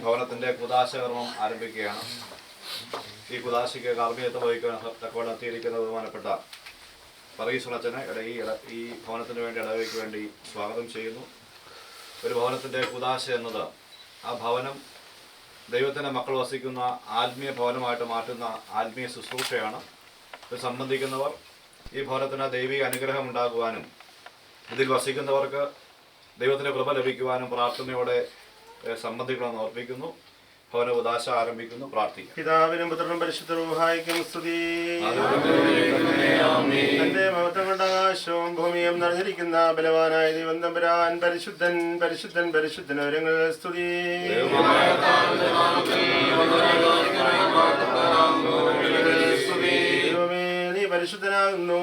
ഭവനത്തിൻ്റെ കുദാശകർമ്മം ആരംഭിക്കുകയാണ്. ഈ കുദാശയ്ക്ക് കാർമ്മികത്വം വഹിക്കാൻ തക്കവണ്ണം എത്തിയിരിക്കുന്ന ബഹുമാനപ്പെട്ട പറയീശ്വരച്ചനെ ഈ ഭവനത്തിന് വേണ്ടി ഇടവയ്ക്ക് വേണ്ടി സ്വാഗതം ചെയ്യുന്നു. ഒരു ഭവനത്തിൻ്റെ കുദാശ എന്നത് ആ ഭവനം ദൈവത്തിൻ്റെ മക്കൾ വസിക്കുന്ന ആത്മീയ ഭവനമായിട്ട് മാറ്റുന്ന ആത്മീയ ശുശ്രൂഷയാണ്. ഇത് സംബന്ധിക്കുന്നവർ ഈ ഭവനത്തിന് ദൈവിക അനുഗ്രഹം ഉണ്ടാകുവാനും ഇതിൽ വസിക്കുന്നവർക്ക് ദൈവത്തിൻ്റെ കൃപ ലഭിക്കുവാനും പ്രാർത്ഥനയോടെ സംബന്ധിക്കണമെന്ന് ഓർപ്പിക്കുന്നു. ഭവന ഉദാശ ആരംഭിക്കുന്നു. പ്രാർത്ഥിക്കും. പിതാവിനും പുത്രനും പരിശുദ്ധ റൂഹായിക്കും സ്തുതി. തന്റെ മഹത്വം കൊണ്ട് ആകാശവും ഭൂമിയും നിറഞ്ഞിരിക്കുന്ന ബലവാനായ ദൈവം തമ്പുരാൻ പരിശുദ്ധൻ പരിശുദ്ധൻ പരിശുദ്ധൻ ഒരുങ്ങൾ സ്തുതി. ദൈവമേ നീ പരിശുദ്ധനാകുന്നു.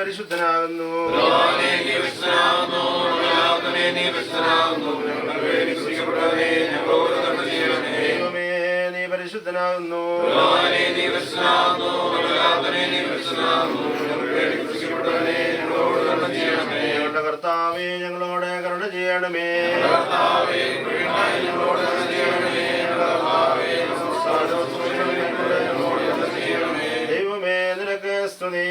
പരിശുദ്ധനാകുന്നു. ദൈവമേ നീ പരിശുദ്ധനാകുന്നു. ഞങ്ങളുടെ കർത്താവേ ഞങ്ങളോട് കരുണ ചെയ്യണമേ. ദൈവമേ നിനക്ക് സ്തുതി.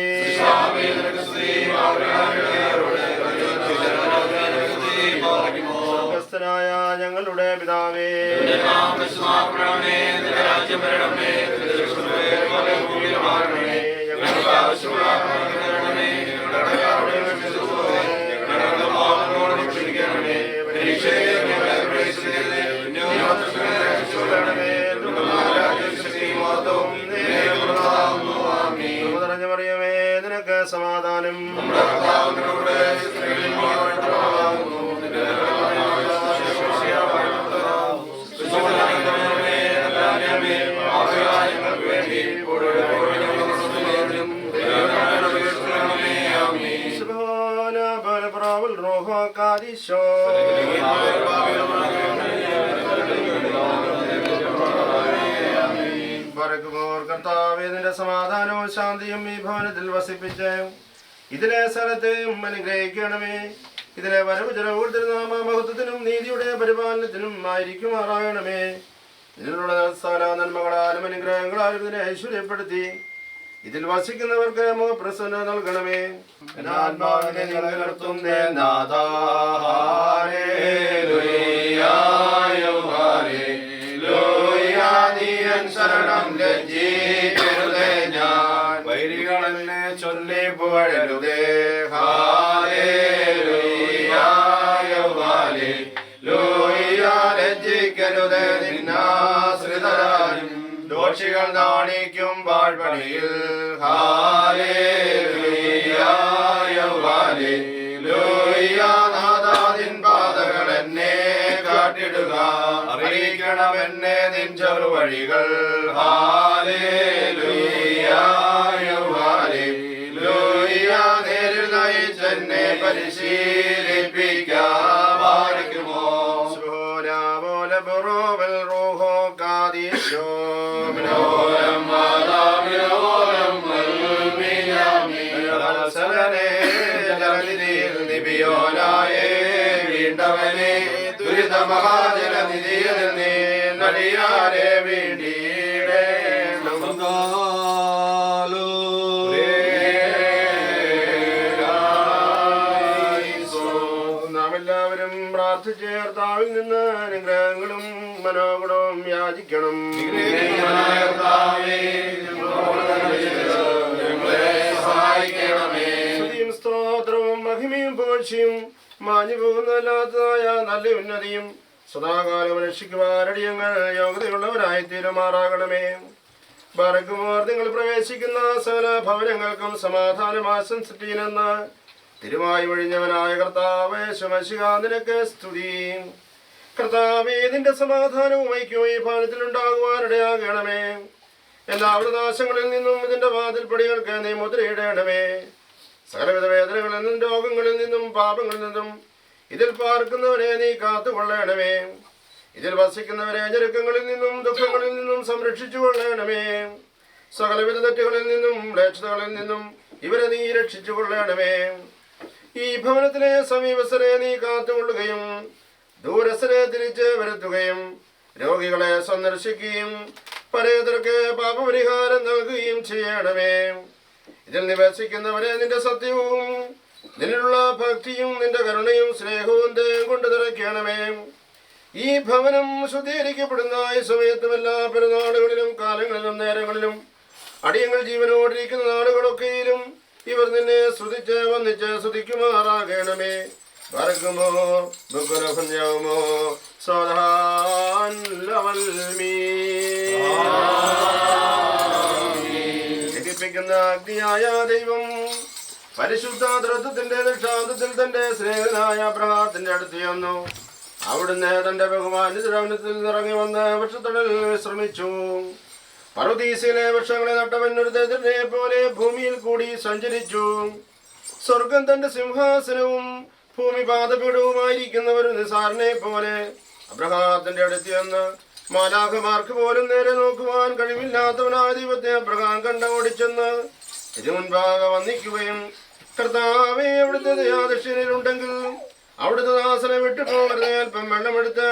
സ്വർഗ്ഗസ്ഥനായ ഞങ്ങളുടെ പിതാവേ, മറിയമേ നിനക്ക് സമാധാനം. കർത്താവേ നിന്റെ സമാധാനവും ശാന്തിയും ഈ ഭവനത്തിൽ വസിപ്പിച്ച് ഇതിലെ സ്ഥലത്തെയും അനുഗ്രഹിക്കണമേ. ഇതിലെ വരവ് ചെലവുകൾ തിരുനാമ മഹത്വത്തിനും നീതിയുടെ പരിപാലനത്തിനും ആയിരിക്കുമാറാകണമേ. ഇതിലുള്ള സകല നന്മകളാലും അനുഗ്രഹങ്ങളാലും ഇതിനെ ഐശ്വര്യപ്പെടുത്തി ഇതിൽ വസിക്കുന്നവർക്ക് പ്രസന്ന നൽകണമേ. ആത്മാവിനെ നിലനിർത്തുന്നേ നാഥാ. ശരണം ലജ്ജിക്കരുതേ ഞാൻ, വൈരികളെന്നെ ചൊല്ലി പുകഴരുതേ. ലജ്ജിക്കരുതേ നിന്നാശ്രിതരായും ദോഷികൾ നാണിക്കും പാഴ്പണിയിൽ. നാഥാദിൻ പാതകൾ എന്നെ കാട്ടിടുക, അറിയിക്കണമെന്നെ നിൻ ചെറുവഴികൾ. നേരിൽ നയിച്ചെന്നെ പരിശീലിപ്പിക്കുമോ. വീണ്ടവനെ ദുരിത മഹാജലനിധിയിൽ നീ നടിയാരെ വീണ്ടീടേ. നാം എല്ലാവരും പ്രാർത്ഥിച്ച് കർത്താവിൽ നിന്ന് അനുഗ്രഹങ്ങളും മനോഗുണവും യാചിക്കണം. സ്തുതിയും സ്തോത്രവും മഹിമയും പുകഴ്ചയും മാഞ്ഞു പോകുന്നതല്ലാത്തതായ നല്ല ഉന്നതിയും സദാകാലം രക്ഷിക്കുവാനടിയങ്ങൾ യോഗ്യതയുള്ളവരായി തീരുമാറാകണമേ. ബറക്കുമോർ നിങ്ങൾ പ്രവേശിക്കുന്ന സകല ഭവനങ്ങൾക്കും സമാധാനം ആശംസിക്കണമെന്ന് തിരുമായി ഒഴിഞ്ഞവനായ കർത്താവേ ശമശിക നിനക്ക് സ്തുതി. കർത്താവേ നിന്റെ സമാധാനവും ഐക്യവും ഈ ഭവനത്തിൽ ഉണ്ടാകുവാനിടയാകണമേ. എല്ലാവരുടെ നാശങ്ങളിൽ നിന്നും ഇതിന്റെ വാതിൽപ്പടികൾക്ക് നീ മുദ്രയിടണമേ. സകലവിധ വേദനകളിൽ നിന്നും രോഗങ്ങളിൽ നിന്നും പാപങ്ങളിൽ നിന്നും ഇതിൽ പാർക്കുന്നവരെ നീ കാത്തുകൊള്ളണമേ. ഇതിൽ വസിക്കുന്നവരെ ഞെരുക്കങ്ങളിൽ നിന്നും ദുഃഖങ്ങളിൽ നിന്നും സംരക്ഷിച്ചു കൊള്ളണമേ. സകലവിധ തെറ്റുകളിൽ നിന്നും മ്ലേച്ഛതകളിൽ നിന്നും ഇവരെ നീ രക്ഷിച്ചു കൊള്ളണമേ. ഈ ഭവനത്തിലെ സമീപസ്ഥരെ നീ കാത്തുകൊള്ളുകയും ദൂരസ്ഥരെ തിരിച്ച് വരുത്തുകയും രോഗികളെ സന്ദർശിക്കുകയും പരേതർക്ക് പാപപരിഹാരം നൽകുകയും ചെയ്യണമേ. ഇതിൽ നിവസിക്കുന്നവരെ നിന്റെ സത്യവും നിന്നുള്ള ഭക്തിയും നിന്റെ കരുണയും സ്നേഹവും ദയയും കൊണ്ട് നിറയ്ക്കണമേ. ഈ ഭവനം ശുദ്ധീകരിക്കപ്പെടുന്ന ഈ സമയത്തും എല്ലാ പെരുന്നാളുകളിലും കാലങ്ങളിലും നേരങ്ങളിലും അടിയങ്ങൾ ജീവനോടിരിക്കുന്ന നാളുകളൊക്കെയിലും ഇവർ നിന്നെ സ്തുതിച്ച് വന്നിച്ച് സ്തുതിക്കുമാറാകണമേ. വർഗമോ ബുക്കുരോ ജനിപ്പിക്കുന്ന അഗ്നിയായ ദൈവം പരിശുദ്ധ ദ്രത്വത്തിന്റെ ദൃഷ്ടാന്തത്തിൽ തന്റെ സ്നേഹനായ അബ്രഹാത്തിന്റെ അടുത്ത് ചെന്നു. അവിടുന്ന് തന്റെ ബഹുമാനിതരവനത്തിൽ ഇറങ്ങി വന്ന് വൃക്ഷത്തണലിൽ വിശ്രമിച്ചു. പർവ്വതീസിലെ വൃക്ഷങ്ങളെ നട്ടവൻ ഒരു ദരിദ്രനെ പോലെ ഭൂമിയിൽ കൂടി സഞ്ചരിച്ചു. സ്വർഗം തന്റെ സിംഹാസനവും ഭൂമി പാദപീഠവുമായിരിക്കുന്ന ഒരു നിസാരനെ പോലെ അബ്രഹാത്തിന്റെ അടുത്ത് ചെന്ന് മാലാഖമാർക്ക് പോലും നേരെ നോക്കുവാൻ കഴിവില്ലാത്തവനായ ദൈവത്തെ അബ്രഹാം കണ്ട ഓടിച്ചെന്ന് തിരുമുൻപാകെ വന്ദിക്കുകയും കർത്താവേ, അവിടുത്തെ ദയാദക്ഷിണയിലുണ്ടെങ്കിൽ അവിടുത്തെ ദാസനെ വിട്ടു പോകരുത്. അല്പം വെള്ളമെടുത്ത്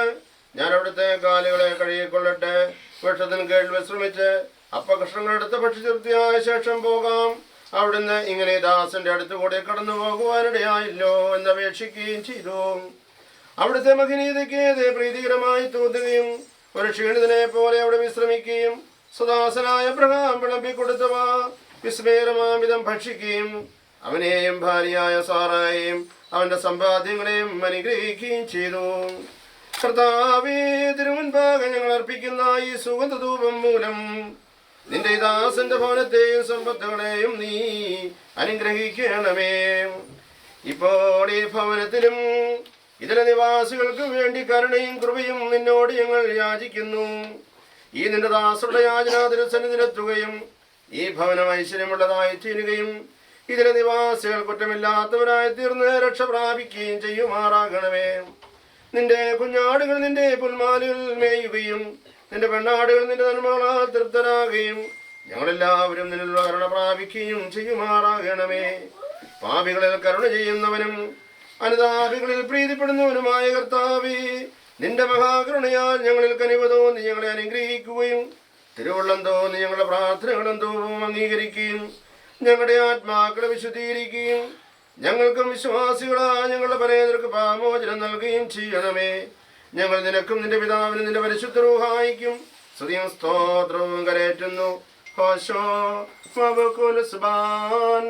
ഞാൻ അവിടുത്തെ കാലുകളെ കഴുകിക്കൊള്ളട്ടെ. വൃക്ഷത്തിന് കീഴിൽ വിശ്രമിച്ച് അപ്പകഷ്ണങ്ങളെടുത്ത് ഭക്ഷിതൃപ്തിയായ ശേഷം പോകാം. അവിടുന്ന് ഇങ്ങനെ ദാസന്റെ അടുത്തുകൂടെ കടന്നു പോകുവാനിടയായില്ലോ എന്നപേക്ഷിക്കുകയും ചെയ്തു. അവിടുത്തെ മഹനീയതയ്ക്ക് പ്രീതികരമായി തോന്നുകയും ഒരു ക്ഷീണിതനെ പോലെ അവിടെ വിശ്രമിക്കുകയും സുദാസനായ അബ്രഹാം വിളമ്പിക്കൊടുത്തവ വിസ്മയമാംവിധം ഭക്ഷിക്കുകയും അവനെയും ഭാര്യയായ സാറായെയും അവന്റെ സമ്പാദ്യങ്ങളെയും അനുഗ്രഹിക്കുകയും ചെയ്തു. കർത്താവേ, തിരുമുൻപാകെ ഞങ്ങൾ അർപ്പിക്കുന്ന ഈ സുഗന്ധധൂപം മൂലം നിന്റെ ദാസന്റെ ഭവനത്തെയും സമ്പത്തുകളെയും നീ അനുഗ്രഹിക്കണമേ. ഇപ്പോൾ ഈ ഭവനത്തിലും ഇതിലെ നിവാസികൾക്ക് വേണ്ടി കരുണയും കൃപയും നിന്നോട് ഞങ്ങൾ യാചിക്കുന്നു. ഈ നിന്റെ ദാസരുടെ യാചന തിരുസന്നിധിയിലെത്തുകയും ഈ ഭവനം ഐശ്വര്യമുള്ളതായി തീരുകയും ഇതിലെ നിവാസികൾ കുറ്റമില്ലാത്തവരായി തീർന്ന് രക്ഷ പ്രാപിക്കുകയും ചെയ്യുമാറാകണമേ. നിന്റെ കുഞ്ഞാടുകൾ നിന്റെ പുൽമാലുകൾ മേയുകയും നിന്റെ പെണ്ണാടുകൾ നിന്റെ നന്മകളാൽ തൃപ്തരാകുകയും ഞങ്ങളെല്ലാവരും നിന്നുള്ള കരുണ പ്രാപിക്കുകയും ചെയ്യുമാറാകണമേ. പാപികളിൽ കരുണ ചെയ്യുന്നവനും അനുതാപികളിൽ പ്രീതിപ്പെടുന്നവനുമായ കർത്താവേ, നിന്റെ മഹാകരുണയാൽ ഞങ്ങളിൽ കനിവ് തോന്നി ഞങ്ങളെ അനുഗ്രഹിക്കുകയും തിരുവുള്ളം തോന്നി ഞങ്ങളുടെ പ്രാർത്ഥനകളും തോവും അംഗീകരിക്കുകയും ഞങ്ങളുടെ ആത്മാക്കളെ വിശുദ്ധീകരിക്കുകയും ഞങ്ങൾക്കും വിശ്വാസികളായ ഞങ്ങളുടെ പരേതർക്ക് പാമോചനം നൽകുകയും ചെയ്യണമേ. ഞങ്ങൾ നിനക്കും നിന്റെ പിതാവിനും നിന്റെ പരിശുദ്ധ റൂഹായിക്കും സ്തുതിയും സ്തോത്രവും കരേറ്റുന്നു. ഹോശോ വബകുൽ സുബ്ഹാൻ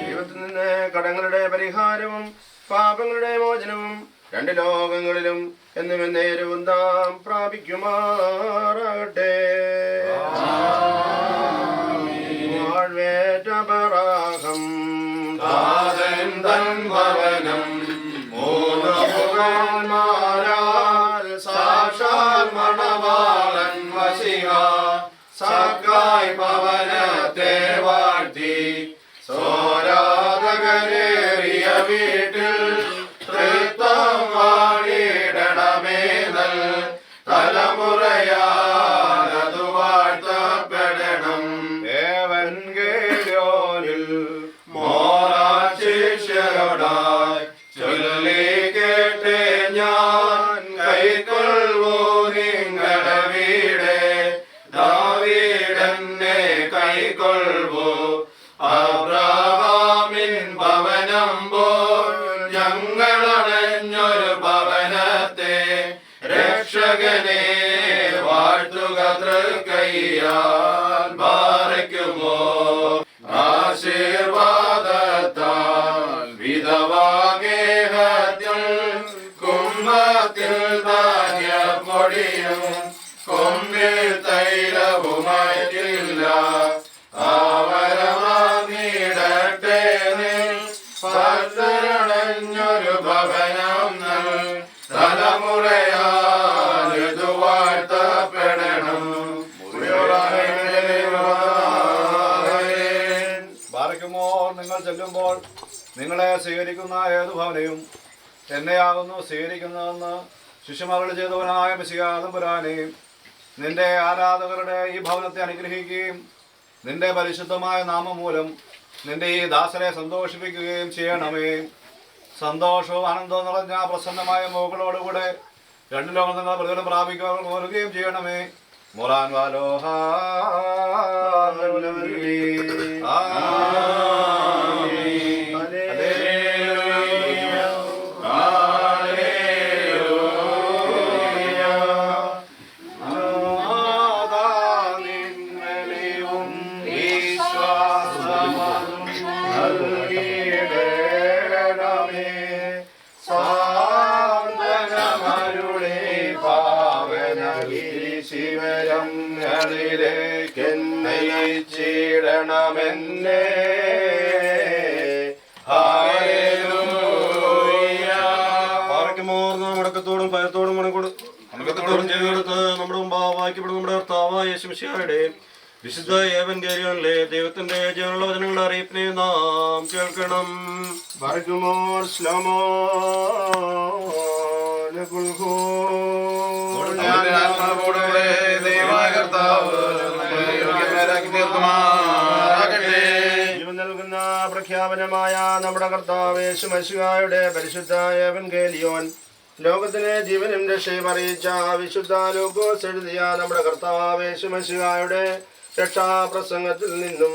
ദൈവത്തിൽ നിന്ന് കടങ്ങളുടെ പരിഹാരവും പാപങ്ങളുടെ മോചനവും രണ്ട് ലോകങ്ങളിലും എന്നും നേരവും നാം പ്രാപിക്കുമാറാകട്ടെ. വാഴ്വേറ്റപരാഹം താതൻ തൻ ഭവനം മൂന്നു മുഖന്മാരാൽ സാക്ഷാൽ മണവാളൻ വശിക സക്കായ് പവനത്തെ വാഴ്ത്തി സോരാധകരേറിയ വീട്ടിൽ തൃത്വം വാണിടണമേ നൽ തലമുറയാലതു വാഴ്ത്തപ്പെടണം. ഏവൻഗേലിയോനിൽ മോറാശിഷ്യരോടായി ചൊല്ലി കേട്ടേ ഞാൻ കൈക്കൊള്ളൂ നിങ്ങളുടെ വീട് ദാവീദനെ കൈക്കൊള്ളൂ. അബ്രഹാമിൻ ഭവനം പോൽ ഞങ്ങളണഞ്ഞൊരു ഭവനത്തെ രക്ഷകനെ വാഴ്ത്തുക തൃക്കൈയാൽ പാറയ്ക്കുമോ. ആശീർവാദത്താൽ വിധവാഗേഹത്തിൽ കുംഭത്തിൽ ധാന്യമൊടിയും കൊമ്പിൽ തൈലവുമായിട്ടില്ല. ആവരമാങ്ങിടട്ടെ ഭദ്രണഞ്ഞൊരു ഭവനം തലമുറയാൽ ഇത് വാഴ്ത്തപ്പെടണം. ബാരക്കുമോ, നിങ്ങൾ ചെല്ലുമ്പോൾ നിങ്ങളെ സ്വീകരിക്കുന്ന ഏതു ഭവനെയും എന്നെയാകുന്നു സ്വീകരിക്കുന്നതെന്ന് ശിശുമകൾ ചെയ്തവനായ മിശിഹാ തമ്പുരാനെയും നിന്റെ ആരാധകരുടെ ഈ ഭവനത്തെ അനുഗ്രഹിക്കുകയും നിന്റെ പരിശുദ്ധമായ നാമം മൂലം നിന്റെ ഈ ദാസരെ സന്തോഷിപ്പിക്കുകയും ചെയ്യണമേ. സന്തോഷവും ആനന്ദവും നിറഞ്ഞ പ്രസന്നമായ മുകളോടുകൂടെ രണ്ടു ലോകം നിങ്ങൾ പ്രതിഫലം പ്രാപിക്കുകയും ചെയ്യണമേ. മൊറാൻ വാലോഹ ണമല്ലേ മടക്കത്തോടും ഭയത്തോടും മടക്കത്തോടും ചെയ്തെടുത്ത് നമ്മുടെ മുമ്പാവായിക്കപ്പെടുന്ന നമ്മുടെ കർത്താവായ യേശുമിശിഹായുടെ വിശുദ്ധ ഏവൻഗേലിയോനിലെ ദൈവത്തിന്റെ ജീവനുള്ള വചനങ്ങളുടെ അറിയിപ്പിനെ നാം കേൾക്കണം. ജീവൻ നൽകുന്ന പ്രഖ്യാപനമായ നമ്മുടെ കർത്താവ് യേശുമിശിഹായുടെ പരിശുദ്ധ ഏവൻഗേലിയോൻ ലോകത്തിന് ജീവനും രക്ഷയും അറിയിച്ച വിശുദ്ധ ലൂക്കോസ് എഴുതിയ നമ്മുടെ കർത്താവ് യേശുമിശിഹായുടെ രക്ഷാപ്രസംഗത്തിൽ നിന്നും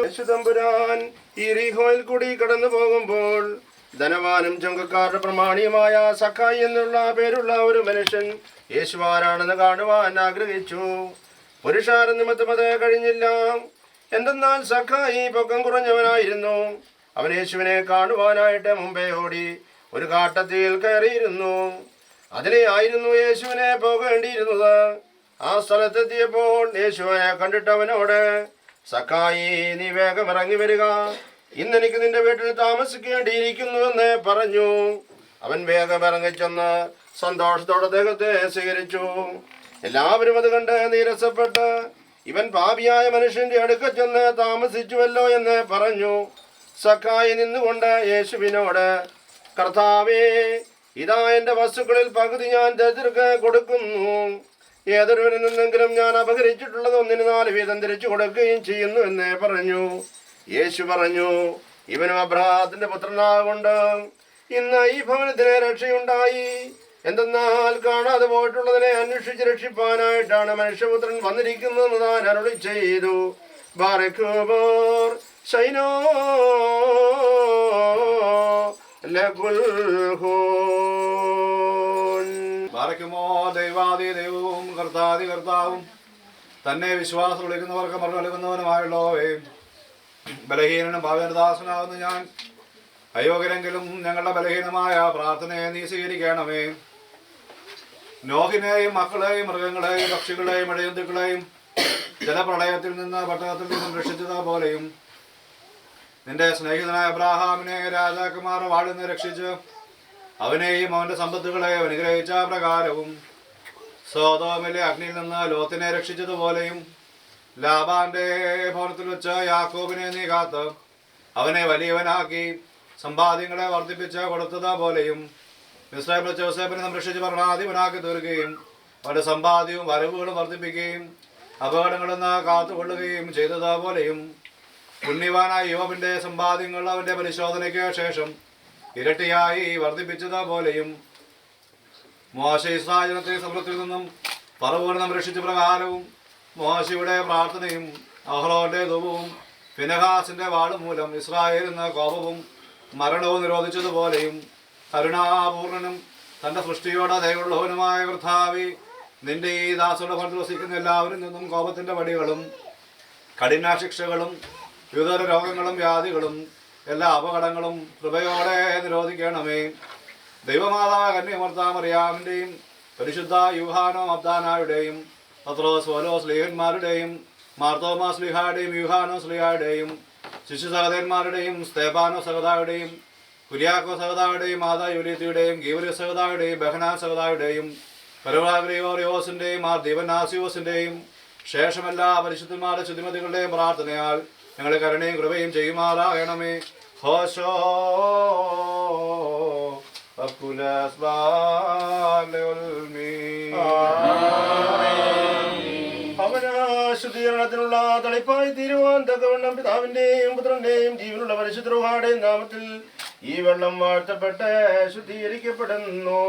യേശുതമ്പുരാൻ യെരിഹോയിൽ കൂടി കടന്നു പോകുമ്പോൾ ധനവാനും ചുങ്കക്കാരുടെ പ്രമാണിയുമായ സഖായി എന്നുള്ള പേരുള്ള ഒരു മനുഷ്യൻ യേശുവാരാണെന്ന് കാണുവാൻ ആഗ്രഹിച്ചു. പുരുഷാര നിമിത്തം അത് കഴിഞ്ഞില്ല. എന്തെന്നാൽ സഖായി പൊക്കം കുറഞ്ഞവനായിരുന്നു. അവൻ യേശുവിനെ കാണുവാനായിട്ട് മുമ്പേ ഓടി ഒരു കാട്ടത്തിൽ കയറിയിരുന്നു. അതിലെ ആയിരുന്നു യേശുവിനെ പോകേണ്ടിയിരുന്നത്. ആ സ്ഥലത്തെത്തിയപ്പോൾ യേശുവിനെ കണ്ടിട്ട് അവനോട്, സഖായി, നീ വേഗം ഇറങ്ങി വരിക, ഇന്നെനിക്ക് നിന്റെ വീട്ടിൽ താമസിക്കേണ്ടിയിരിക്കുന്നുവെന്ന് പറഞ്ഞു. അവൻ വേഗം ഇറങ്ങിച്ചെന്ന് സന്തോഷത്തോടെ അദ്ദേഹത്തെ സ്വീകരിച്ചു. എല്ലാവരും അത് കണ്ട് നീരസപ്പെട്ട്, ഇവൻ പാപിയായ മനുഷ്യന്റെ അടുക്ക ചെന്ന് താമസിച്ചുവല്ലോ എന്ന് പറഞ്ഞു. സഖായി നിന്നുകൊണ്ട് യേശുവിനോട്, കർത്താവേ, ഇതാ എന്റെ വസ്തുക്കളിൽ പകുതി ഞാൻ ദരിദ്രർക്ക് കൊടുക്കുന്നു. ഏതൊരുവരിൽ നിന്നെങ്കിലും ഞാൻ അപഹരിച്ചിട്ടുള്ളത് 1/4 വീതം തിരിച്ചു കൊടുക്കുകയും ചെയ്യുന്നു എന്ന് പറഞ്ഞു. യേശു പറഞ്ഞു, ഇവനും അബ്രഹാത്തിന്റെ പുത്രനാകൊണ്ട് ഇന്ന് ഈ ഭവനത്തിന് രക്ഷയുണ്ടായി. എന്തെന്നാൽ കാണാതെ പോയിട്ടുള്ളതിനെ അന്വേഷിച്ച് രക്ഷിപ്പാനായിട്ടാണ് മനുഷ്യപുത്രൻ വന്നിരിക്കുന്നതെന്ന് താൻ അരുളി ചെയ്തു. ബാറക്കുമോർ ശൈനോ ബാറക്കുമോ ദൈവാദി ദൈവവും കർത്താദി കർത്താവും തന്നെ വിശ്വാസം വിളിക്കുന്നവർക്ക് മറു നൽകുന്നവനുമായുള്ളവേ, ബലഹീനനും ഭാവനദാസനാകുന്ന ഞാൻ അയോഗ്യരെങ്കിലും ഞങ്ങളുടെ ബലഹീനമായ പ്രാർത്ഥനയെ നീ സ്വീകരിക്കണമേ. നോഹിനെയും മക്കളെയും മൃഗങ്ങളെയും പക്ഷികളെയും ഇഴജന്തുക്കളെയും ജലപ്രളയത്തിൽ നിന്ന് പട്ടണത്തിൽ നിന്നും രക്ഷിച്ചതുപോലെയും നിന്റെ സ്നേഹിതനായ അബ്രാഹാമിനെ രാജാക്കന്മാർ വാഴുന്ന രക്ഷിച്ച് അവനെയും അവന്റെ സമ്പത്തുകളെയും അനുഗ്രഹിച്ച പ്രകാരവും സോദോമിലെ അഗ്നിയിൽ നിന്ന് ലോത്തിനെ രക്ഷിച്ചതുപോലെയും ലാബാന്റെ ഭവനത്തിൽ വെച്ച് യാക്കോബിനെ നീ കാത്ത് അവനെ വലിയവനാക്കി സമ്പാദ്യങ്ങളെ വർദ്ധിപ്പിച്ച് കൊടുത്തതുപോലെയും മിസ്രൈമിൽ വെച്ച് യോസേഫിനെ സംരക്ഷിച്ച് ഭരണാധിപനാക്കി തീർക്കുകയും അവന്റെ സമ്പാദ്യവും വരവുകളും വർദ്ധിപ്പിക്കുകയും അപകടങ്ങളിൽ നിന്ന് കാത്തുകൊള്ളുകയും ചെയ്തതുപോലെയും പുണ്യവാനായ യോബിന്റെ സമ്പാദ്യങ്ങൾ അവന്റെ പരിശോധനയ്ക്ക് ശേഷം ഇരട്ടിയായി വർദ്ധിപ്പിച്ചതുപോലെയും മോശ ഇസ്രായേലിനെ സമൃദ്ധിയിൽ നിന്നും ഫറവോനെ സംരക്ഷിച്ച പ്രകാരവും മോശയുടെ പ്രാർത്ഥനയും അഹ്റോന്റെ ധൂപവും ഫിനെഹാസിന്റെ വാള് മൂലം ഇസ്രായേലിൽ നിന്ന് കോപവും മരണവും നിരോധിച്ചതുപോലെയും കരുണാപൂർണനും തന്റെ സൃഷ്ടിയോടെ ദയവുള്ളവനുമായ കർത്താവേ, നിന്റെ ഈ ദാസരുടെ ഫലത്തിൽ വസിക്കുന്ന എല്ലാവരിൽ നിന്നും കോപത്തിന്റെ വടികളും കഠിന ശിക്ഷകളും വിവിധ രോഗങ്ങളും വ്യാധികളും എല്ലാ അപകടങ്ങളും കൃപയോടെ നിരോധിക്കണമേ. ദൈവമാതാവ് കന്യമർത്താമറിയാമിന്റെയും പരിശുദ്ധ യൂഹാനോ അബ്ദാനായുടെയും പത്രോസ് പൗലോസ് സ്ലീഹന്മാരുടെയും മാർത്തോമാ സ്ലീഹായുടെയും യൂഹാനോ സ്ലീഹായുടെയും ശിശു സഹോദരന്മാരുടെയും സ്തേഫാനോ സഹോദായുടെയും കുര്യാക്കോ സഹോദായുടെയും മാതാ യൂലിയത്തിയുടെയും ഗീവര്യ സഹോദായുടെയും ബഹനാ സഹോദായുടെയും പരവാഗ്രിയോറിയോസിന്റെയും മാർ ദീവനാസിയോസിന്റെയും ശേഷമെല്ലാ പരിശുദ്ധന്മാരുടെ ശുദ്ധിമതികളുടെയും പ്രാർത്ഥനയാൽ ഞങ്ങളെ കരുണയും കൃപയും ചെയ്യുമാറാകണമേ. ഹോശോ ശുദ്ധീകരണത്തിനുള്ള തളിപ്പായി തീരുവാൻ തക്കവണ്ണം പിതാവിന്റെയും പുത്രന്റെയും ജീവനുള്ള പരിശുദ്ധ റൂഹായുടെയും നാമത്തിൽ ഈ വെള്ളം വാഴ്ത്തപ്പെട്ട് ശുദ്ധീകരിക്കപ്പെടുന്നു.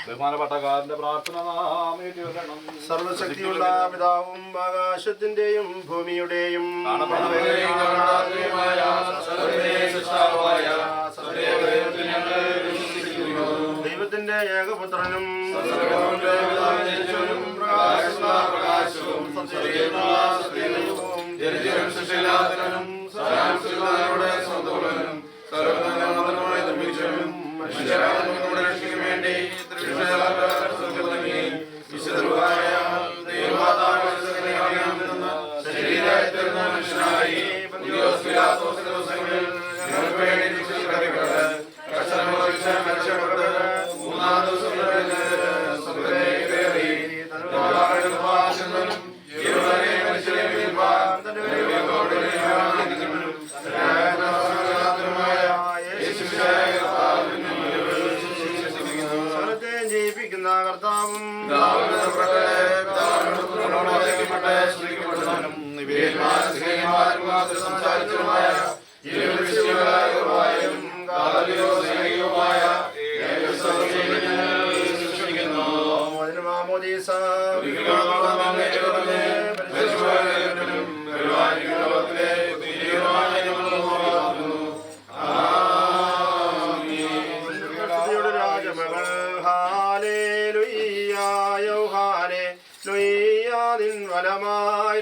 ബഹുമാനപ്പെട്ടകാരന്റെ പ്രാർത്ഥന സർവശക്തിയുള്ള പിതാവും ആകാശത്തിന്റെയും ഭൂമിയുടെയും ദൈവത്തിന്റെ ഏകപുത്രനും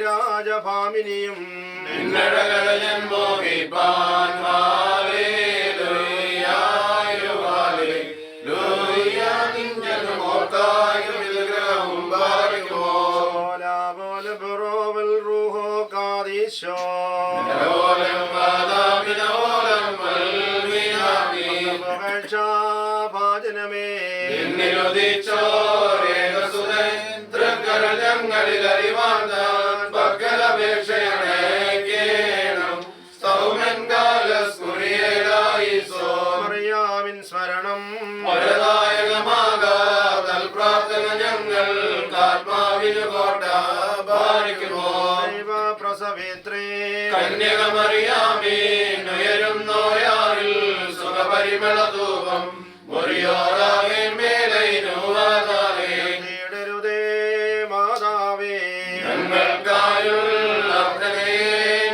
രാജഭാമിനിയും ഭാജനമേ മറിയാമിൻ സ്മരണം പ്രസവേത്രേ കന്യകമറിയാമീനുയരുന്നോയാറിൽ സുഖപരിമളധൂപം രുതേ മാതാവേ ഞങ്ങൾക്കായുള്ള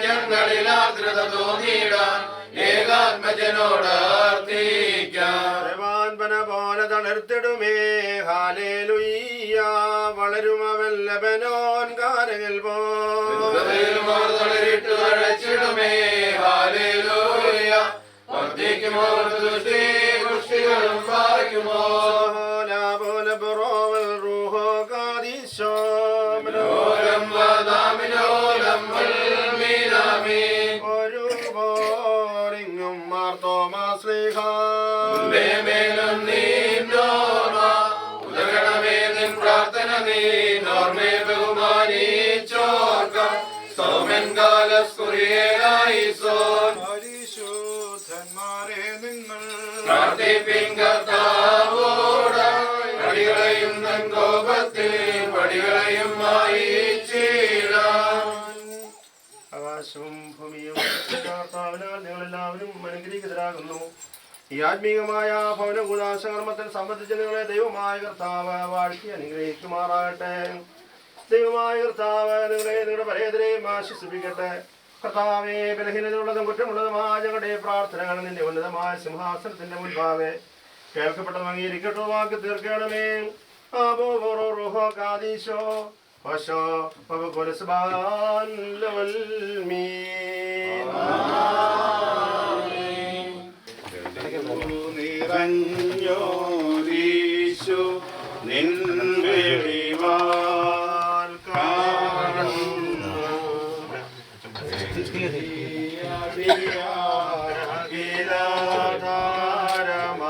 ഞങ്ങളിൽ ആർദ്രത തോന്നിയിടാൻ നിന്നോട് അർത്ഥിക്കാം. ദേവാൻപന പോലെ തളർത്തിടുമേ ഹാലേലുയ്യ വളരും അവൻ ലബനോൻ കാരകിൽ ഹൃദയം അവർ തളരിട്ടു അഴച്ചിടുമേ ഹല്ലേലൂയ. വർദ്ധിക്കുമോ ദുഷ്ടി പുഷ്ടികളും പാർക്കുമോ. ലോലം വദാമിലോലം വൽമീനാമീൻ. ഒരു പോരിങ്ങും മാർത്തോമാശ്ലീഹാ മേലും നീന്നോർമ്മ ഉദകണമേ നിൻ പ്രാർത്ഥന നീന്നോർമ്മേ ബഹുമാനിച്ചോർക്കം. സൗമൻ കാലസ്കുറിയേലായിസോൻ. പരിശുദ്ധന്മാരെ നിങ്ങൾ പ്രാർത്ഥിപ്പിൻ കർത്താവോട്. പടികളെയും തൻ കോപത്തിൽ പടികളെയും മായിച്ചിടാം. ആകാശവും ഭൂമിയും കർത്താവിനാൽ നിങ്ങളെല്ലാവരും അനുഗ്രഹീതരാകുന്നു. ഈ ആത്മീയമായ ഭവനകൂദാശകർമ്മത്തിൽ സംബന്ധിച്ച് നിങ്ങളെ ദൈവമായ കർത്താവ് വാഴ്ത്തി അനുഗ്രഹിക്കുമാറാകട്ടെ. ദൈവമായ കർത്താവ് നിങ്ങളെ നിങ്ങളുടെ പരേതരെയും ആശ്വസിപ്പിക്കട്ടെ. കർത്താവേ, ബലഹീനതയുള്ളതും കുറ്റമുള്ളതുമായ ഞങ്ങളുടെ പ്രാർത്ഥനകൾ നിന്റെ ഉന്നതമായ സിംഹാസനത്തിന്റെ മുൻപാകെ കേൾക്കപ്പെട്ടതും അംഗീകരിക്കട്ടതുമാക്കി തീർക്കണമേ. നിറഞ്ഞോരീശു നിൻ വെളിവാൽ കാണുന്നു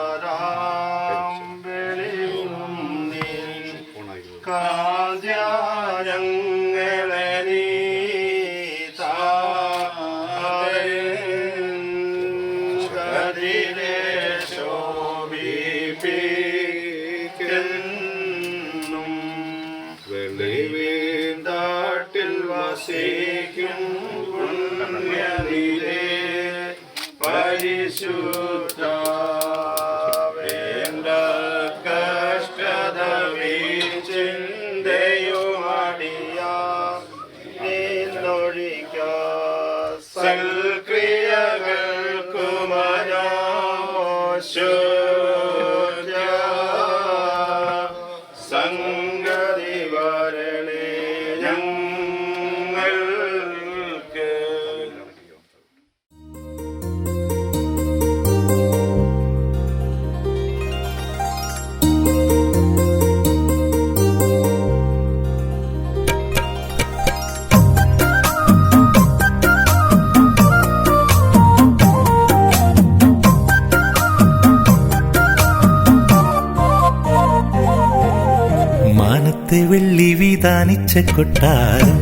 അടിയാരമരാം വെളിവും നിൻ കാദ്യാരങ്ങളെ നീ താരേ ശോഭിപ്പിക്കുന്നു. വെളിവീണ്ടാട്ടിൽ വസിക്കും പുണ്യനിധേ പരിശുദ്ധ വേണ്ട കഷ്ടത വീചിന്തയുമടിയാ നിന്നൊഴിക്ക സൽക്രിയകൾക്കുമനോശുദ്ധ്യ സംഗതി വരണേ ഞങ്ങൾക്ക്. മാനത്തെ വെള്ളി വിധാനിച്ച കൊട്ടാരം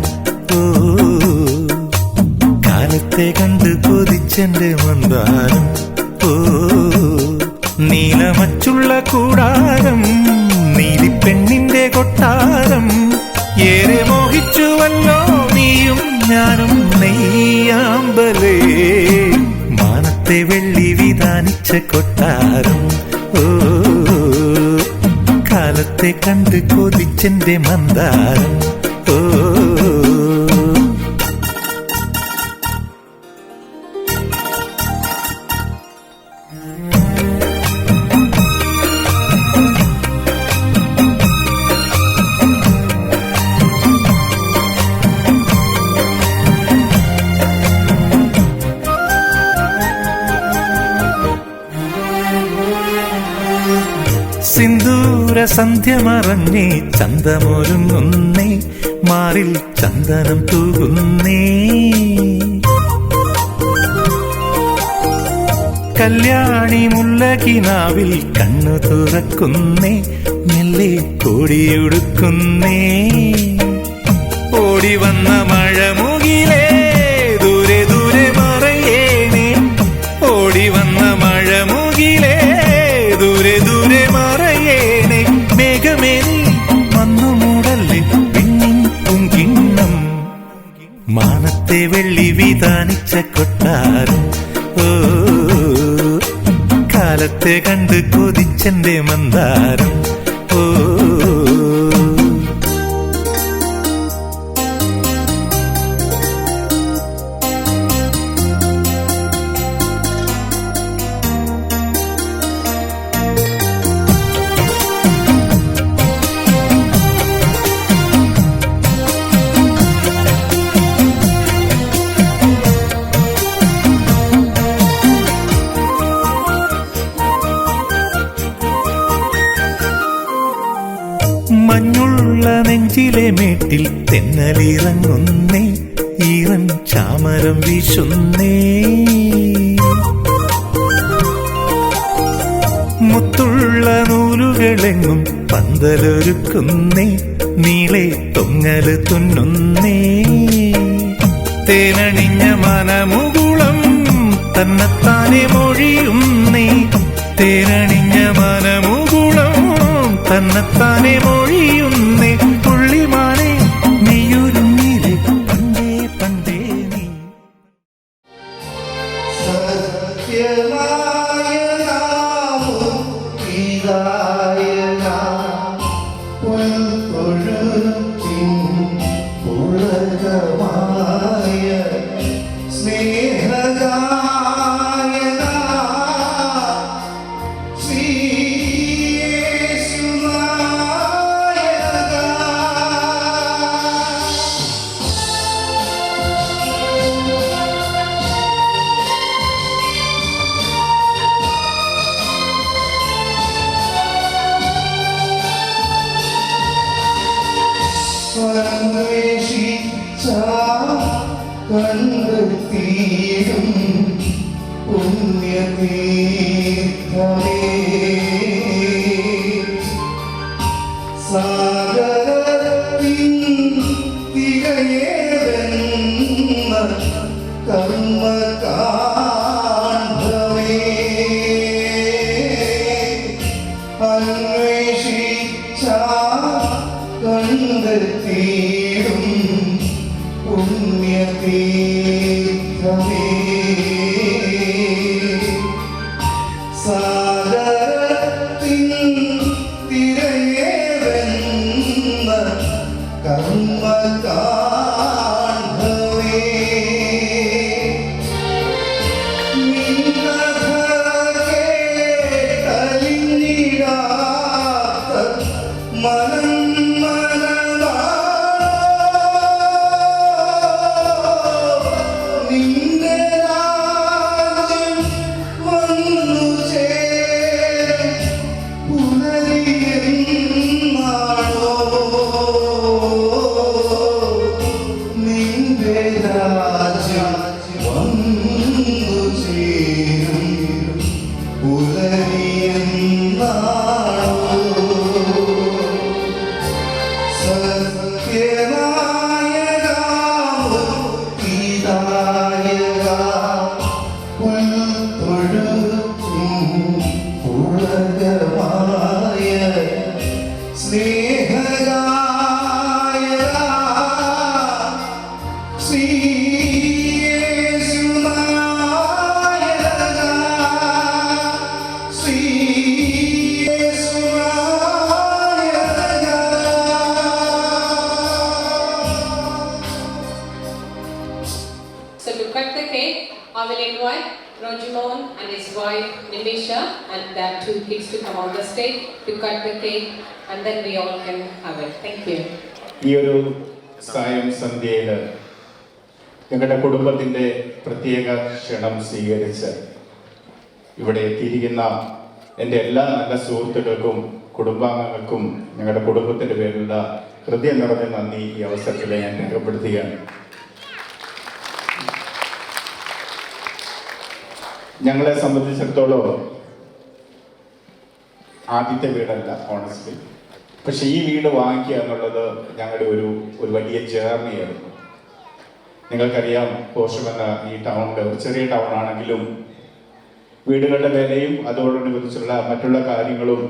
ഓ കാലത്തെ കണ്ട് കൊതിച്ചെന്റെ മന്ദാരം ഓ നീലമച്ചുള്ള കൂടാരം നീലിപ്പെണ്ണിന്റെ കൊട്ടാരം ഏറെ മോഹിച്ചുവല്ലോ നീയും ഞാനും നെയ്യാമ്പലേ. മാനത്തെ വെള്ളി വിധാനിച്ച കൊട്ടാരം ഓ കാലത്തെ കണ്ട് കൊതിച്ചെന്റെ മന്ദാരം ഓ സിന്ദൂര സന്ധ്യ മറഞ്ഞേ ചന്തമൊരുങ്ങുന്നേ മാറിൽ ചന്ദനം തൂകുന്നേ കല്യാണി മുല്ലകിനാവിൽ കണ്ണു തുറക്കുന്നേ മെല്ലെ കോടിയുടുക്കുന്നേ ഓടി വന്ന മഴമുകിലേ ദൂരെ ദൂരെ മറയേണേ ഓടി വന്ന മഴമുകിലേ ദൂരെ ദൂരെ മറയേണേ മേഘമേ നീ വന്നു മൂടല്ലേ പിന്നിൻ പൂങ്കിണ്ണം മാനത്തെ വെള്ളി വിധാനിച്ച കൊട്ടാരം ഓ കാലത്തെ കണ്ട് കൊതിച്ചെന്റെ മന്ദാരം ഓ മഞ്ഞുള്ള നെഞ്ചിലെ മേട്ടിൽ തെന്നലിറങ്ങുന്നേ, ഈറൻ ചാമരം വീശുന്നേ. മുത്തുള്ള നൂലുകളെങ്ങും പന്തലൊരുക്കുന്നേ, നീളെ തൊങ്ങല് തുന്നുന്നേ. തേനണിഞ്ഞ മനമുകുളം തന്നെത്താനെ മൊഴിയുന്നേ, തേനണിഞ്ഞ മനമുകുളം തന്നെത്താനെ മൊഴിയുന്നേ. പുള്ളിമാനെ നീയൊരുങ്ങിലെ പണ്ടേ പണ്ടേ നീ. സത്യമായ നാമം ഇതായ പുൽത്തൊഴുത്തിൻ പുളകമായ സ്നേഹഗായക ശ്രീയേശുനായക. അന്വേഷിച്ച കണ്ടെത്തിയിടും പുണ്യതീർത്ഥമേ, സാഗരത്തിൻ തിരയേറുന്ന കർമ്മകാണ്ഡമേ, അന്വേഷിച്ച കണ്ടെത്തിയിടും പുണ്യതീർത്ഥമേ, സാഗരത്തിൻ തിരയേറുന്ന കർമ്മകാണ്ഡമേ, നിന്നഥ കേട്ടലിഞ്ഞിടാത്ത മനം നിന്റെ രാജ്യം വന്നു ചേരും പുലരിയെന്നാണോ, നിന്റെ രാജ്യം വന്നു ചേരും പുലരിയെന്നാണോ. സത്യനായക ഇതായക പുൽത്തൊഴുത്തിൻ പുളകമായ സ്നേഹഗായക ശ്രീയേശുനായക So to cut the cake, I will invite Rojimon and his wife Nimisha and their 2 kids to come on the stage to cut the cake, and then we all can have it. Thank you. ഈ ഒരു സായം സന്ധ്യയിൽ ഞങ്ങളുടെ കുടുംബത്തിൻ്റെ പ്രത്യേക ക്ഷണം സ്വീകരിച്ച് ഇവിടെ എത്തിയിരിക്കുന്ന എൻ്റെ എല്ലാ നല്ല സുഹൃത്തുക്കൾക്കും കുടുംബാംഗങ്ങൾക്കും ഞങ്ങളുടെ കുടുംബത്തിൻ്റെ പേരിലുള്ള ഹൃദയം നിറഞ്ഞ നന്ദി ഈ അവസരത്തിൽ ഞാൻ രേഖപ്പെടുത്തുകയാണ്. ഞങ്ങളെ സംബന്ധിച്ചിടത്തോളം ആദ്യത്തെ വീടല്ല ഓണസ്റ്റ്ലി, പക്ഷെ ഈ വീട് വാങ്ങിക്കുക എന്നുള്ളത് ഞങ്ങളുടെ ഒരു വലിയ ജേർണിയായിരുന്നു. നിങ്ങൾക്കറിയാം, പോഷം എന്ന ഈ ടൗണിൽ ഒരു ചെറിയ ടൗൺ ആണെങ്കിലും വീടുകളുടെ വിലയും അതോടനുബന്ധിച്ചുള്ള മറ്റുള്ള കാര്യങ്ങളും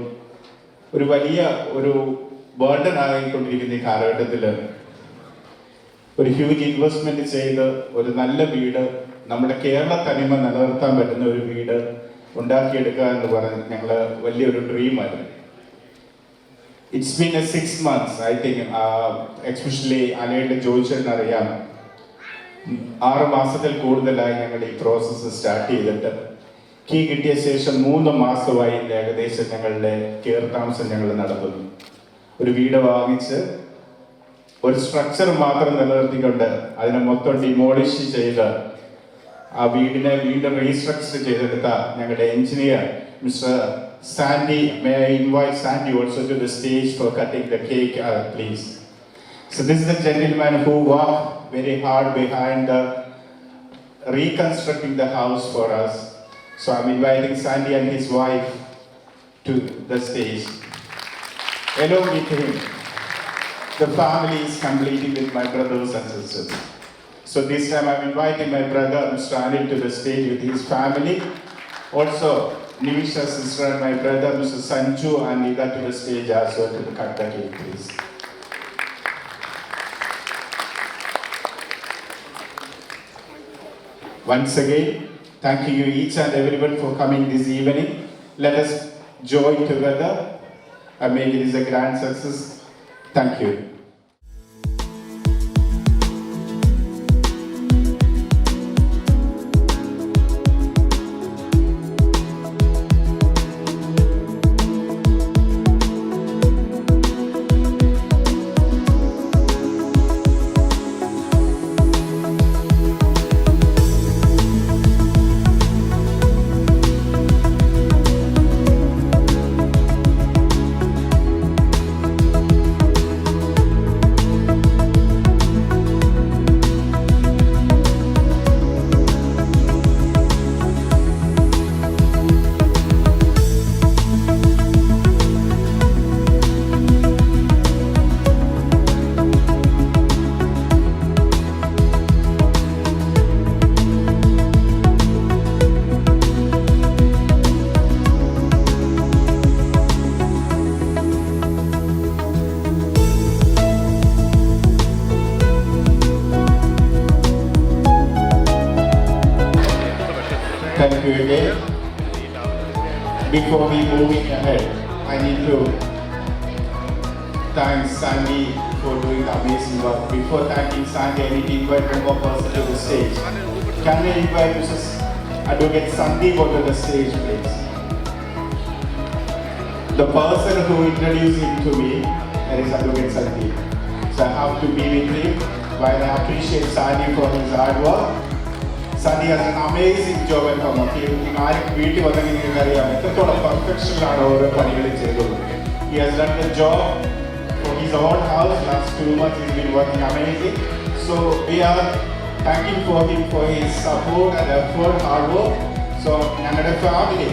ഒരു വലിയ ബേർഡൻ ആയിക്കൊണ്ടിരിക്കുന്ന ഈ കാലഘട്ടത്തിൽ ഒരു ഹ്യൂജ് ഇൻവെസ്റ്റ്മെന്റ് ചെയ്ത് ഒരു നല്ല വീട്, നമ്മുടെ കേരള തനിമ നിലനിർത്താൻ പറ്റുന്ന ഒരു വീട് ഉണ്ടാക്കിയെടുക്കുക എന്ന് പറഞ്ഞ് ഞങ്ങൾ വലിയൊരു ഡ്രീമായിരുന്നു. It's been a 6 months, I think, especially അലയുടെ ജോയിച്ചറിനറിയാം, 6 മാസത്തിൽ കൂടുതലായി ഞങ്ങൾ ഈ പ്രോസസ്സ് സ്റ്റാർട്ട് ചെയ്തിട്ട് കീ കിട്ടിയ ശേഷം 3 മാസമായി ഏകദേശം ഞങ്ങളുടെ കെയർ താമസം ഞങ്ങൾ നടത്തുന്നു. ഒരു വീട് വാങ്ങിച്ച് ഒരു സ്ട്രക്ചർ മാത്രം നിലനിർത്തിക്കൊണ്ട് അതിനെ മൊത്തം ഡിമോളിഷ് ചെയ്ത് ആ വീടിനെ വീണ്ടും റീസ്ട്രക്ചർ ചെയ്തെടുത്ത ഞങ്ങളുടെ engineer mister Sandy, may I invite Sandy also to the stage for cutting the cake, please. So this is a gentleman who worked very hard behind reconstructing the house for us. So I'm inviting Sandy and his wife to the stage. Along with him, the family is completing with my brothers and sisters. So this time I'm inviting my brother Mr. Anil to the stage with his family. Also, Nimisha's sister and my brother Mr. Sanju and Nida to the stage as well to cut the cake, please. Once again, thanking you each and everyone for coming this evening. Let us join together and make it a grand success. Thank you. Thank you again. Before we moving ahead, I need to thank Sandy for doing the amazing work. Before thanking Sandy, I need to invite one more person to the stage. Can I invite Mrs. Advocate Sandeep onto the stage, please? The person who introduced him to me, that is Advocate Sandeep. So I have to be with him while I appreciate Sandy for his hard work. Sandy has an amazing job at home. He has done the job for his own house. Last 2 months he's been working amazing. So we are thanking for him for his support and effort, hard work. So our family,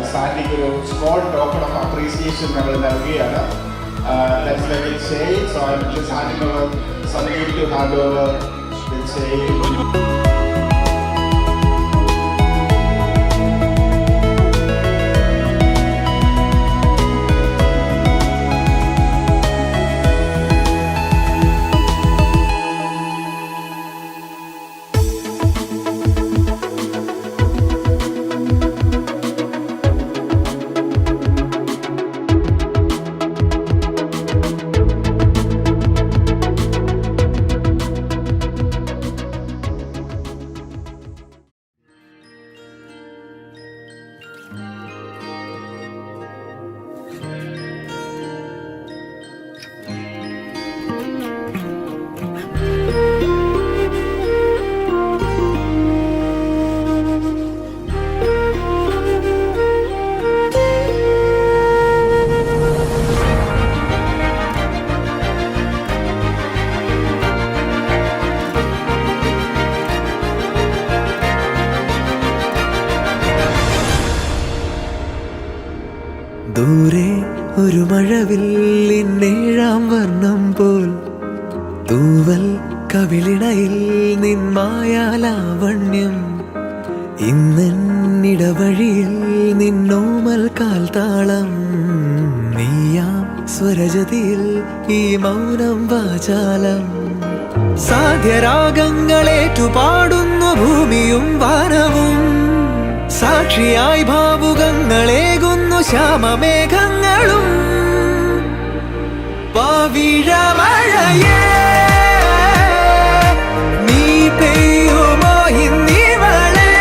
Sandy a small token of appreciation. Let's let it say. So I'm just handing over Sandy to hand over. ദൂരെ ഒരു മഴവില്ലിന്നേഴാം വർണ്ണം പോൽ തൂവൽ കവിളിണയിൽ നിന്മായാലാവണ്യം ഇന്നിടവഴിയിൽ നിന്നോമൽ കാൽത്താളം നീയാം സ്വരജതിയിൽ ഈ മൗനം വാചാലം സാധ്യരാഗങ്ങളേറ്റുപാടുന്നു ഭൂമിയും വാനവും സാക്ഷിയായി ഭാവുകങ്ങളേകുന്നു ശ്യാമമേഘങ്ങളും പവിഴമഴയേ നീ പെയ്യുമോ ഇന്നിവളെ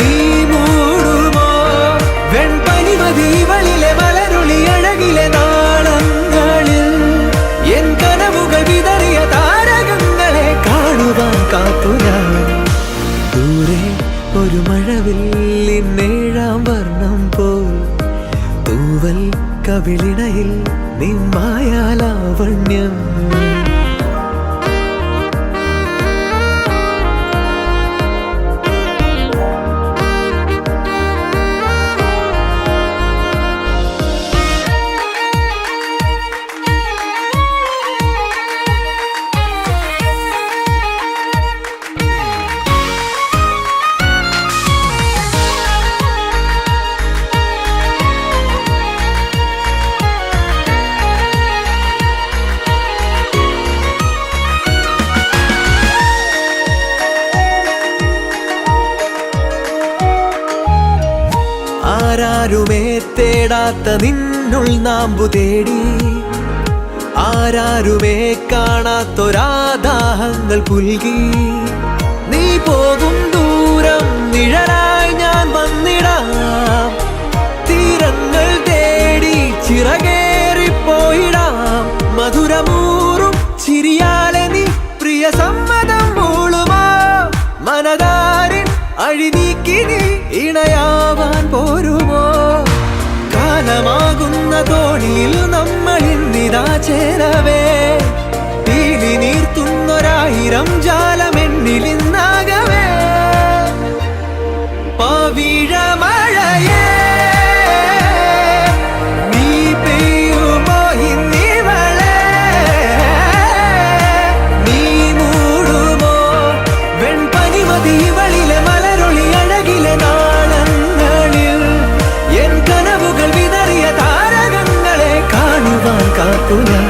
നീ മൂടുമോ വെൺപനിമതിവളിലെ മലരുളി അഴകിലെ നാളങ്ങളിൽ എൻ കനവുകൾ വിതറിയ താരകങ്ങളെ കാണുവാൻ കാത്തു ഞാൻ ദൂരെ ഒരു മഴവില്ലിൻ കവിളിണയിൽ നിമ്മായാലാവണ്യം ആരാരുമേ തേടാത്ത നിന്നുൾ നാമ്പു തേടി ആരാരുമേ കാണാത്തൊരാദാഹങ്ങൾ പുൽകി നീ പോകും ദൂരം നിഴലായി ഞാൻ വന്നിടാം തീരങ്ങൾ തേടി ചിറകേറിപ്പോയിടാം മധുരമൂറും ചിരിയാലെ നീ പ്രിയ സമ്മതം മൂളുമാ മനതാരിൻ അഴിനീക്കി നീ ഇണയാവാൻ പോരുമോ കാലമാകുന്ന തോണിയിൽ നമ്മൾ ഇന്നിതാ ചേരവേ പീലി നീർത്തുന്നൊരായിരം ജാലമെന്നിലിന്നാകവേ പവിഴമഴയേ നീ പെയ്യുമോ ഇന്നിവളെ നീ മൂടുമോ വെൺപനിമതി ഇവളിലെ മലരൊളി അഴകിലെ നാളങ്ങളിൽ എൻ കനവുകൾ വിതറിയ താരകങ്ങളെ കാണുവാൻ കാത്തു ഞാൻ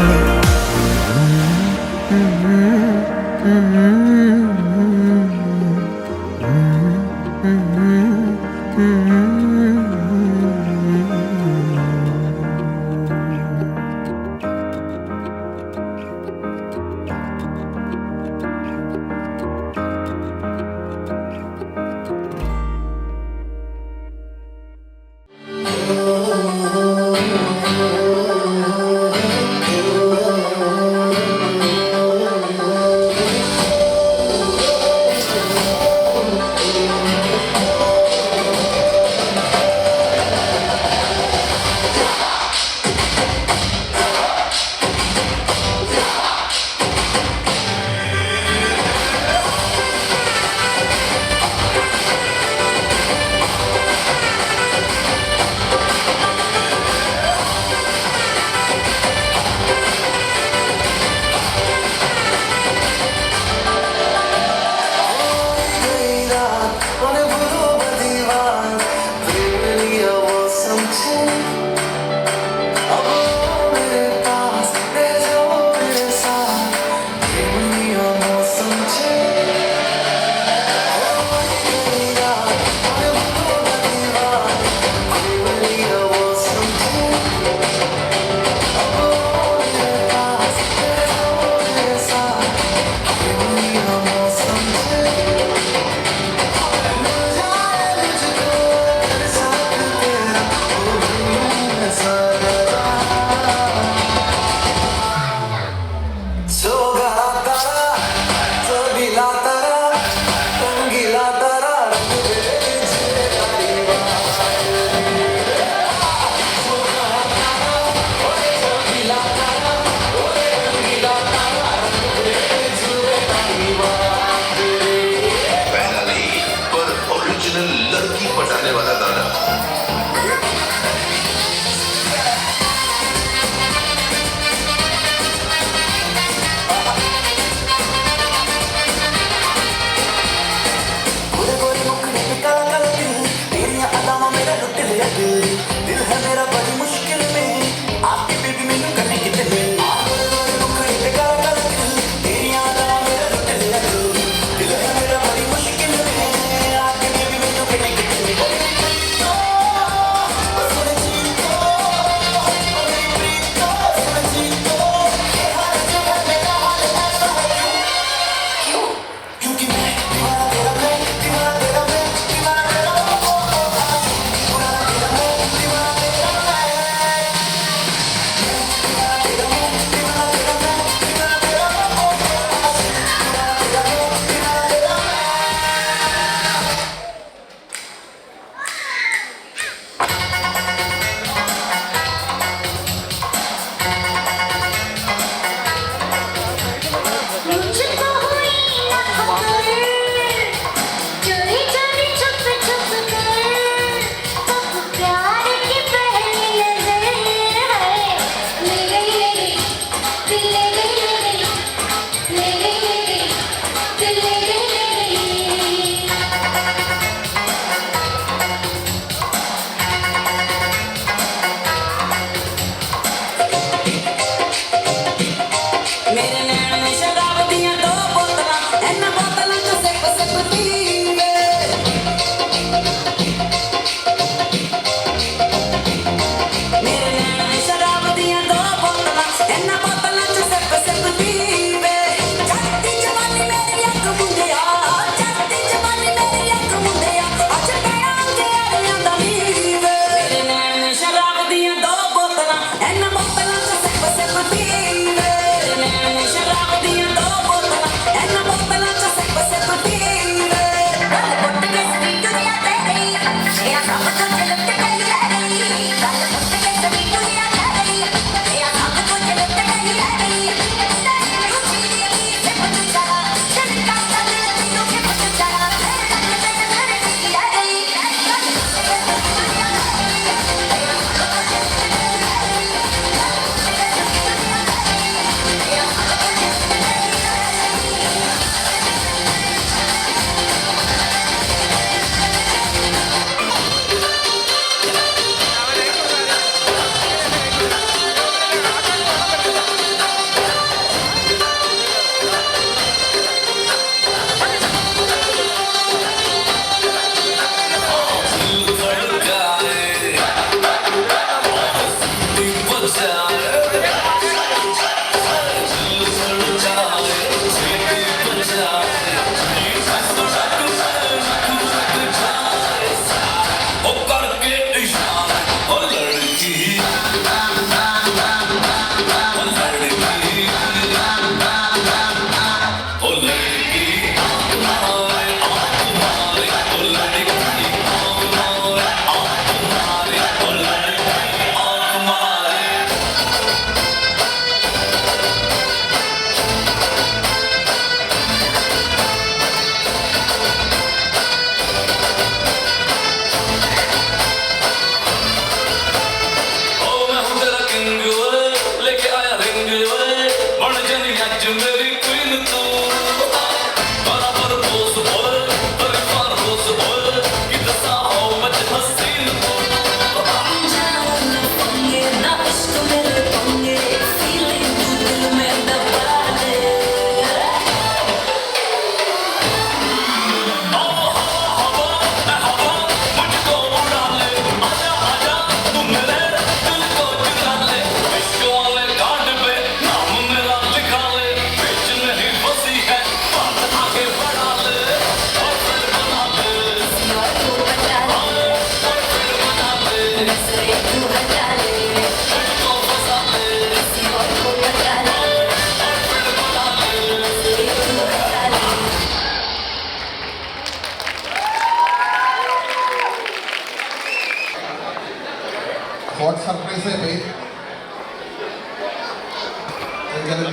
ഹോട്ട് സർപ്രൈസ് പോയി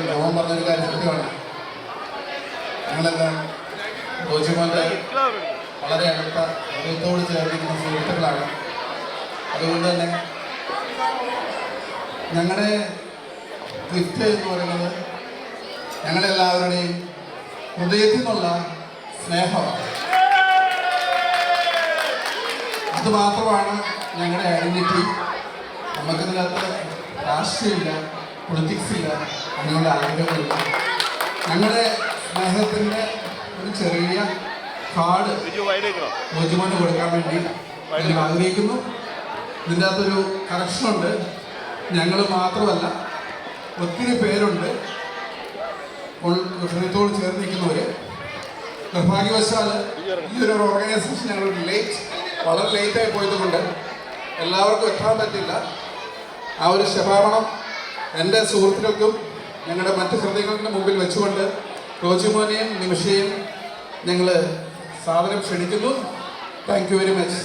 മോഹൻ പറഞ്ഞൊരു കാര്യം സത്യമാണ്. ഞങ്ങളെല്ലാം റോജിമോൻ്റെ വളരെ അടുത്ത ഹൃദയത്തോട് ചേർന്നിരിക്കുന്ന സുഹൃത്തുക്കളാണ്. അതുകൊണ്ട് തന്നെ ഞങ്ങളുടെ ഗിഫ്റ്റ് എന്ന് പറയുന്നത് ഞങ്ങളെല്ലാവരുടെയും ഹൃദയത്തിൽ നിന്നുള്ള സ്നേഹമാണ്. അതുമാത്രമാണ് ഞങ്ങളുടെ ഐഡൻറ്റിറ്റി. നമുക്കിതിനകത്ത് രാഷ്ട്രീയമില്ല, പൊളിറ്റിക്സ് ഇല്ല, അങ്ങനെയുള്ള ആഗ്രഹമില്ല. ഞങ്ങളുടെ സ്നേഹത്തിൻ്റെ ഒരു ചെറിയ കാർഡ് റോജിമോന് കൊടുക്കാൻ വേണ്ടി ഞങ്ങൾ ആഗ്രഹിക്കുന്നു. ഇതിൻ്റെ അകത്തൊരു കറക്ഷനുണ്ട്. ഞങ്ങൾ മാത്രമല്ല, ഒത്തിരി പേരുണ്ട് ഹൃദയത്തോട് ചേർന്നിരിക്കുന്നവർ. നിർഭാഗ്യവശാൽ ഈ ഒരു ഓർഗനൈസേഷൻ ഞങ്ങൾ വളരെ ലേറ്റായി പോയതുകൊണ്ട് എല്ലാവർക്കും എത്താൻ പറ്റില്ല. ആ ഒരു ക്ഷമാപണം എൻ്റെ സുഹൃത്തുക്കൾക്കും ഞങ്ങളുടെ മറ്റ് ഹൃദയങ്ങളുടെ മുമ്പിൽ വെച്ചുകൊണ്ട് റോജിമോനെയും നിമിഷയും ഞങ്ങൾ സാദരം ക്ഷണിക്കുന്നു. Thank you very much.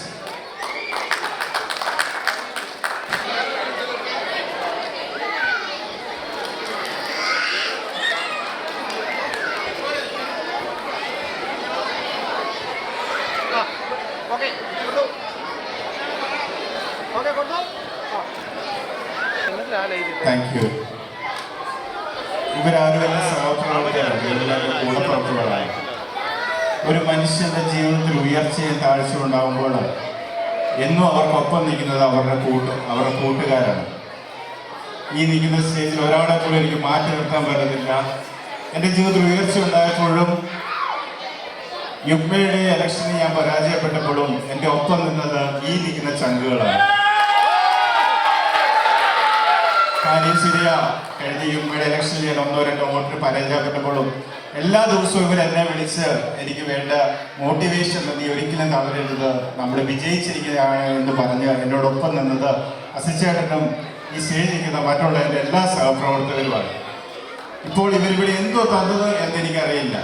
Thank you. ഇവരാരും എൻ്റെ സഹപ്രവർത്തകരാണ്, ഇവരുടെ കൂടപ്പുറത്തുകളായി. ഒരു മനുഷ്യൻ്റെ ജീവിതത്തിൽ ഉയർച്ചയും താഴ്ചയും ഉണ്ടാകുമ്പോൾ എന്നും അവർക്കൊപ്പം നിൽക്കുന്നത് അവരുടെ കൂട്ടുകാരാണ്. ഈ നിൽക്കുന്ന സ്റ്റേജിൽ ഒരാളെ പോലും എനിക്ക് മാറ്റി നിർത്താൻ പറ്റുന്നില്ല. എൻ്റെ ജീവിതത്തിൽ ഉയർച്ച ഉണ്ടായപ്പോഴും യുഗ്മയുടെ ഇലക്ഷന് ഞാൻ പരാജയപ്പെട്ടപ്പോഴും എൻ്റെ ഒപ്പം നിന്നത് ഈ നിൽക്കുന്ന ചങ്കുകളാണ്. കാര്യം ശരിയാ, കഴിഞ്ഞ യുഗ്മയുടെ ഇലക്ഷനിൽ ഞാൻ 1-2 വോട്ടിന് പരാജയപ്പെട്ടപ്പോഴും എല്ലാ ദിവസവും ഇവരെന്നെ വിളിച്ച് എനിക്ക് വേണ്ട മോട്ടിവേഷൻ നീ ഒരിക്കലും തളരരുത്, നമ്മൾ വിജയിച്ചിരിക്കുകയാണ് എന്ന് പറഞ്ഞ് എന്നോടൊപ്പം നിന്നത് അസിച്ചേട്ടനും ഈ സ്റ്റേജിൽ നിൽക്കുന്ന മറ്റുള്ള എൻ്റെ എല്ലാ സഹപ്രവർത്തകരുമാണ്. ഇപ്പോൾ ഇവരിവിടെ എന്തോ തന്നത് എന്നെനിക്കറിയില്ല.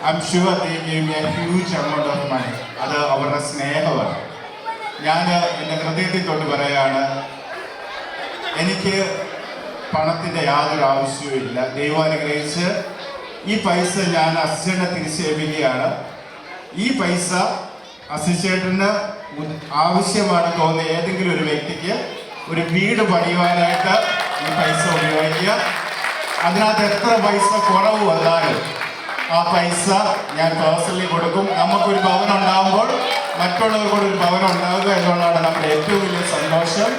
I am sure they gave me a huge amount of money. അത് അവരുടെ സ്നേഹമാണ്. ഞാൻ എൻ്റെ ഹൃദയത്തിൽ തൊട്ട് പറയാണ്, എനിക്ക് പണത്തിൻ്റെ യാതൊരു ആവശ്യവും ഇല്ല. ദൈവം അനുഗ്രഹിച്ച് ഈ പൈസ ഞാൻ അസിസ്റ്റന്റിനെ തിരിച്ചേൽപ്പിക്കുകയാണ്. ഈ പൈസ അസിസ്റ്റന്റിന് ആവശ്യമാണ് തോന്നിയ ഏതെങ്കിലും ഒരു വ്യക്തിക്ക് ഒരു വീട് പണിയുവാനായിട്ട് ഈ പൈസ ഉപയോഗിക്കുക. അതിനകത്ത് എത്ര പൈസ കുറവ് വന്നാലും ആ പൈസ ഞാൻ പേഴ്സണലി കൊടുക്കും. നമുക്കൊരു ഭവനം ഉണ്ടാകുമ്പോൾ മറ്റുള്ളവർക്കൊരു ഭവനം ഉണ്ടാകുക എന്നുള്ളതാണ് നമ്മുടെ ഏറ്റവും വലിയ സന്തോഷം.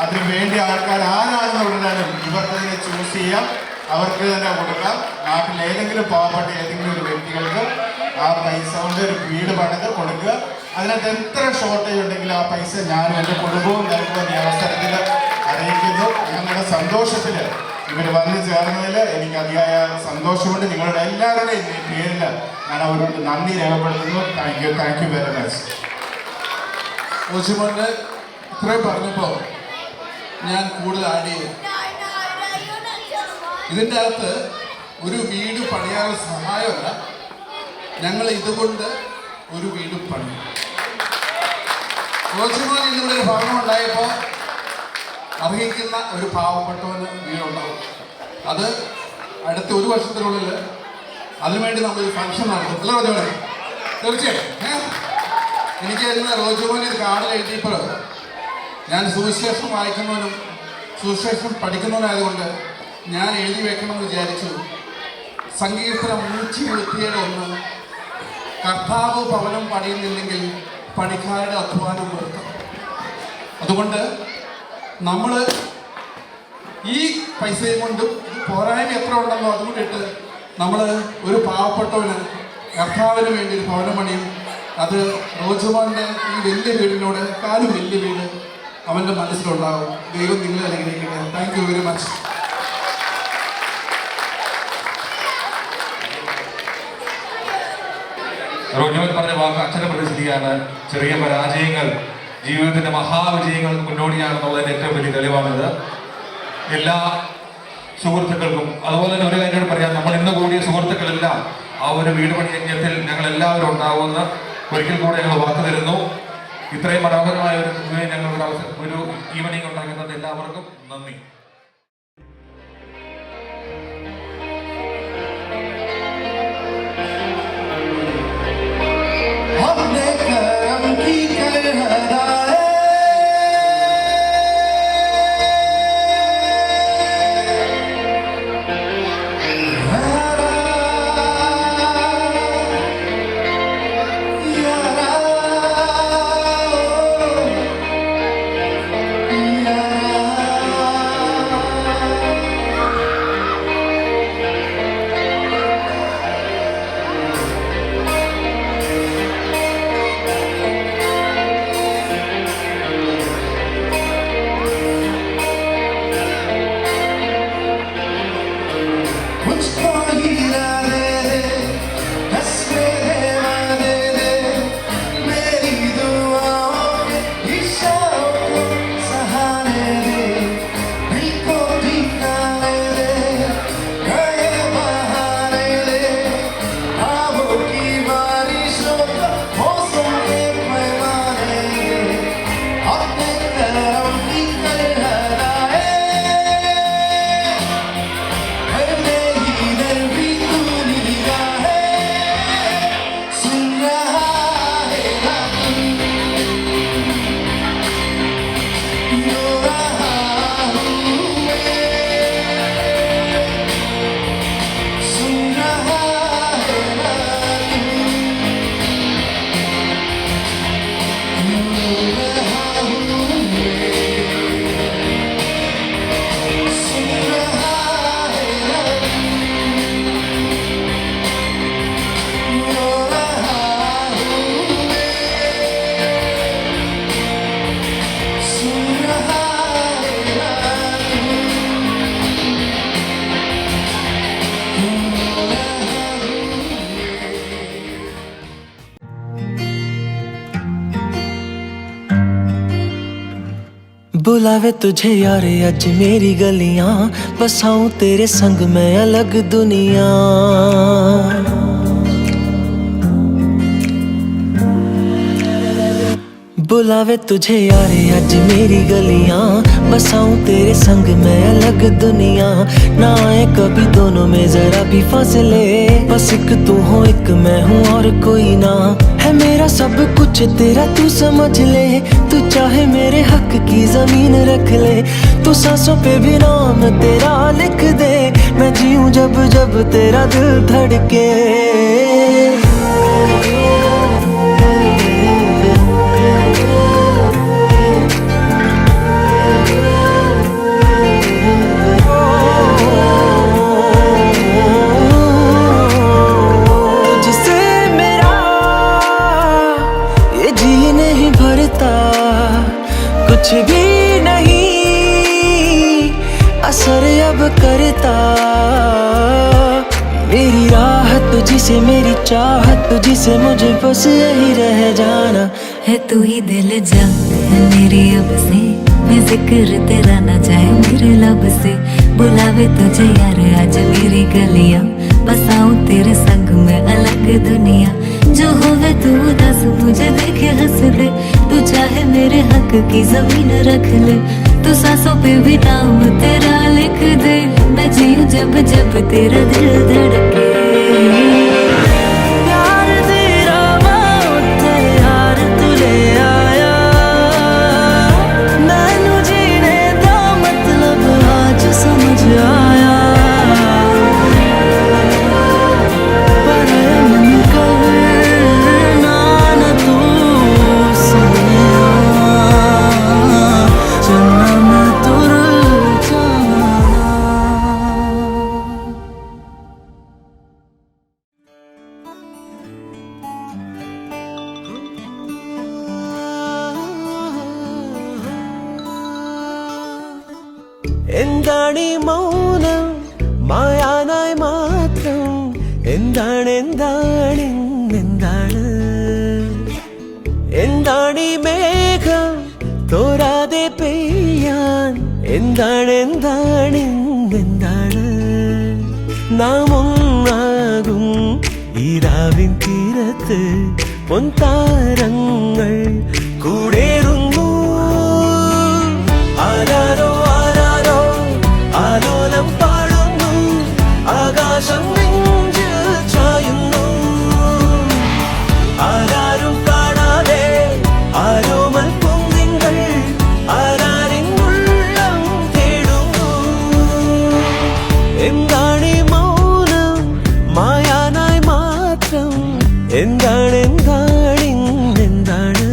അതിനു വേണ്ടി ആൾക്കാർ ആരാണെന്ന് പറഞ്ഞാലും ഇവർക്ക് തന്നെ ചൂസ് ചെയ്യാം, അവർക്ക് തന്നെ കൊടുക്കാം. നാട്ടിൽ ഏതെങ്കിലും പാവപ്പെട്ട ഏതെങ്കിലും ഒരു വ്യക്തികൾക്ക് ആ പൈസ കൊണ്ട് ഒരു വീട് പണിത് കൊടുക്കുക. അതിനകത്ത് എത്ര ഷോർട്ടേജ് ഉണ്ടെങ്കിലും ആ പൈസ ഞാനും എൻ്റെ കുടുംബവും നൽകുമെന്ന് ഈ അവസരത്തിൽ അറിയിക്കുന്നു. ഞങ്ങളുടെ സന്തോഷത്തിൽ ഇവർ വന്നു ചേർന്നതിൽ എനിക്ക് അതിയായ സന്തോഷമുണ്ട്. നിങ്ങളുടെ എല്ലാവരുടെയും ഈ പേരിൽ ഞാൻ അവരോട് നന്ദി രേഖപ്പെടുത്തുന്നു. Thank you very much. ഓശിമോൻ്റെ ഇത്രയും പറഞ്ഞപ്പോൾ ഞാൻ കൂടുതൽ ആഡ് ചെയ്യും. ഇതിൻ്റെ അകത്ത് ഒരു വീട് പണിയാനുള്ള സഹായമല്ല, ഞങ്ങൾ ഇതുകൊണ്ട് ഒരു വീട് പണി. ഓശിമോൻ ഇന്നിവിടെ ഒരു ഭവനം ഉണ്ടായപ്പോൾ അർഹിക്കുന്ന ഒരു പാവപ്പെട്ടവന് വീടുണ്ടാവും. അത് അടുത്ത ഒരു വർഷത്തിനുള്ളിൽ അതിനുവേണ്ടി നമ്മളൊരു ഫംഗ്ഷൻ നടത്തും. അല്ല റോജുമോനെ? തീർച്ചയായും. എനിക്ക് ഇന്ന് റോജുമോൻ ഇത് കാർഡിൽ എഴുതിയപ്പോൾ ഞാൻ സുവിശേഷം വായിക്കുന്നവനും സുവിശേഷം പഠിക്കുന്നവനായതുകൊണ്ട് ഞാൻ എഴുതി വെക്കണമെന്ന് വിചാരിച്ചു. സങ്കീർത്തനം 127:1 കർത്താവ് ഭവനം പണിയുന്നില്ലെങ്കിൽ പണിക്കാരുടെ അധ്വാനം വ്യർത്ഥം. അതുകൊണ്ട് നമ്മൾ ഈ പൈസയും കൊണ്ടും പോരായ്മ എത്ര ഉണ്ടെന്നോ അതുകൊണ്ടിട്ട് നമ്മൾ ഒരു പാവപ്പെട്ടവന് കർത്താവിന് വേണ്ടി ഒരു ഭവനം പണിയും. അത് റോജുമോൻ്റെ ഈ വലിയ വീടിനോട് കാലും വലിയ വീട് അവൻ്റെ മനസ്സിലുണ്ടാകും. ദൈവം നിങ്ങളെ അനുഗ്രഹിക്കട്ടെ. Thank you very much. Rojumon പറഞ്ഞ വാക്ക് അക്ഷര പ്രതിസന്ധിയാണ്. ചെറിയ പരാജയങ്ങൾ ജീവിതത്തിന്റെ മഹാവിജയങ്ങൾക്ക് മുന്നോടിയാണെന്നുള്ളതിന്റെ ഏറ്റവും വലിയ തെളിവാണിത്. എല്ലാ സുഹൃത്തുക്കൾക്കും അതുപോലെ തന്നെ ഒരു കാര്യം പറയാം, നമ്മൾ ഇന്ന് കൂടിയ സുഹൃത്തുക്കളെല്ലാം ആ ഒരു വീട് പണി യജ്ഞത്തിൽ ഞങ്ങൾ എല്ലാവരും ഉണ്ടാവുമെന്ന് ഒരിക്കൽ കൂടെ ഞങ്ങൾ വാക്ക് തരുന്നു. ഇത്രയും മനോഹരമായ ഒരു ഞങ്ങൾ ഒരു ഈവനിങ് ഉണ്ടാക്കുന്നത് എല്ലാവർക്കും നന്ദി. Surah बुलावे तुझे यार आज मेरी गलियां, बसाऊं तेरे संग मैं अलग दुनिया। बुलावे तुझे यार आज मेरी गलियां, बसाऊं तेरे संग मैं अलग दुनिया। ना आए कभी दोनों में जरा भी फासले, बस एक तू हो एक मैं हूँ और कोई ना। है मेरा सब कुछ तेरा तू समझ ले, तू चाहे मेरे हक की जमीन रख ले। तू सांसों पे भी नाम तेरा लिख दे, मैं जीऊं जब जब तेरा दिल धड़के। कुछ भी नहीं असर अब करता, मेरी राह तुझसे मेरी चाहत तुझसे, मुझे बस यही रह जाना है। तू ही दिल जा है मेरी अब से, मैं जिक्र तेरा ना जाए मेरे लब से। बुलावे तुझे यार आज मेरी गलियां, बसाऊं तेरे संग में अलग दुनिया। जो होवे तू दस मुझे देखे हंस दे, तू चाहे मेरे हक की जमीन रख ले। तू सांसों पे भी नाम तेरा लिख दे, मैं जीऊं जब जब तेरा दिल धड़के। प्यार तेरा बहुत यार तू ले आया, मैनू जीने दा मतलब आज समझ आया। എന്താണീ മൗനം മായാനായി മാത്രം, എന്താണ് എന്താണ് എന്താണ് എന്താണീ മേഘം തോരാതെ പെയ്യാൻ, എന്താണ് എന്താണ് എന്താണ് നാം ഒന്നാകും ഈ രാവിൻ തീരത്ത് പൊൻതാരങ്ങൾ കൂടേറുന്നു. ആരാരോ ആരാരോ ആലോലം പാടുന്നു, ആകാശം നെഞ്ചിൽ ചായുന്നു. ആരാരും കാണാതെ ആരോമൽ പൊങ്ങിങ്ങൾ ആരാരിൻ ഉള്ളം തേടുന്നു. എന്താണീ മൗനം മായാനായി മാത്രം, എന്താണ് എന്താണ് എന്താണ്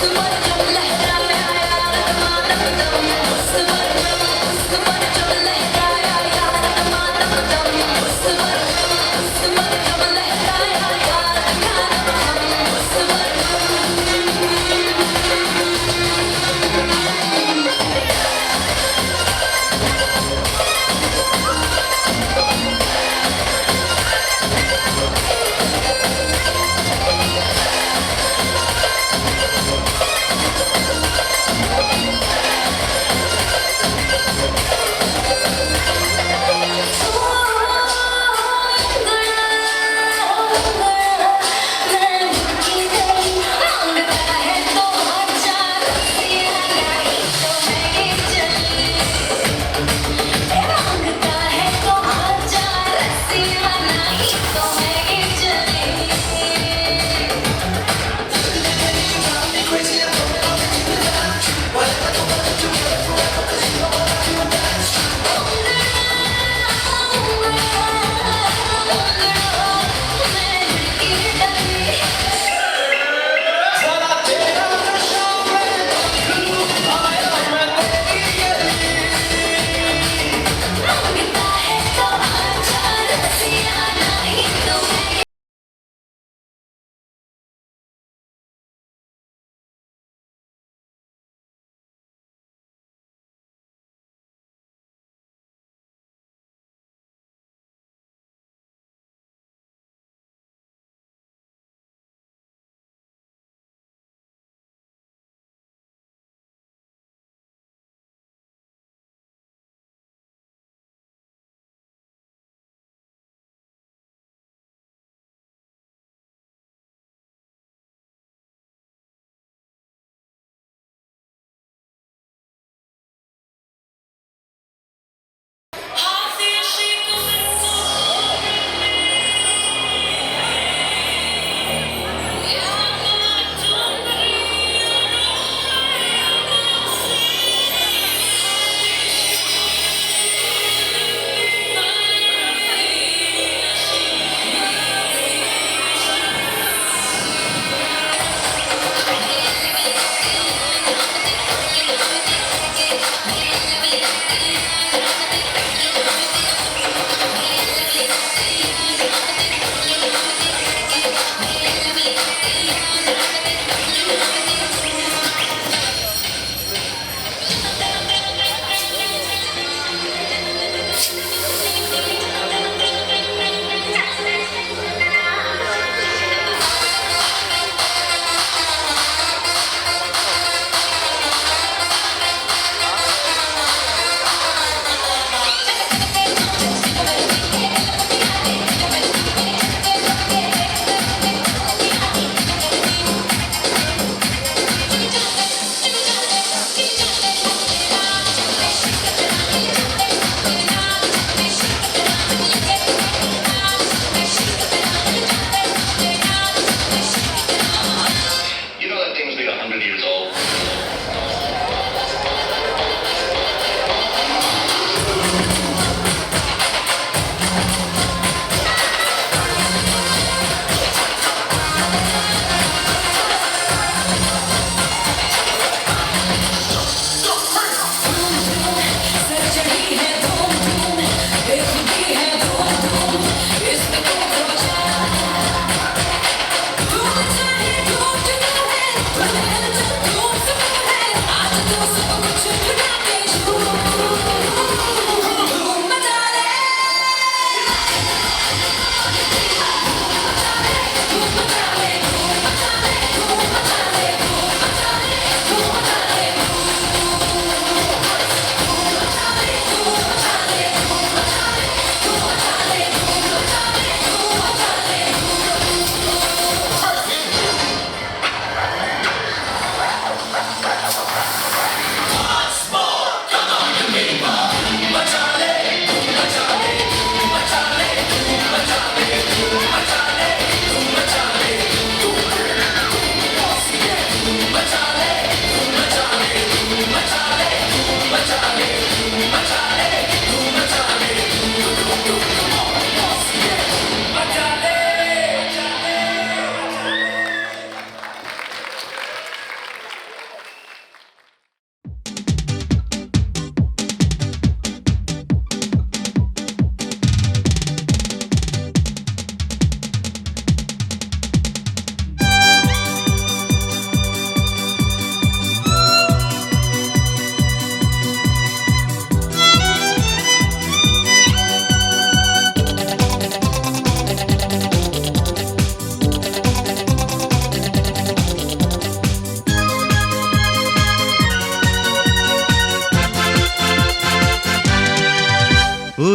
Put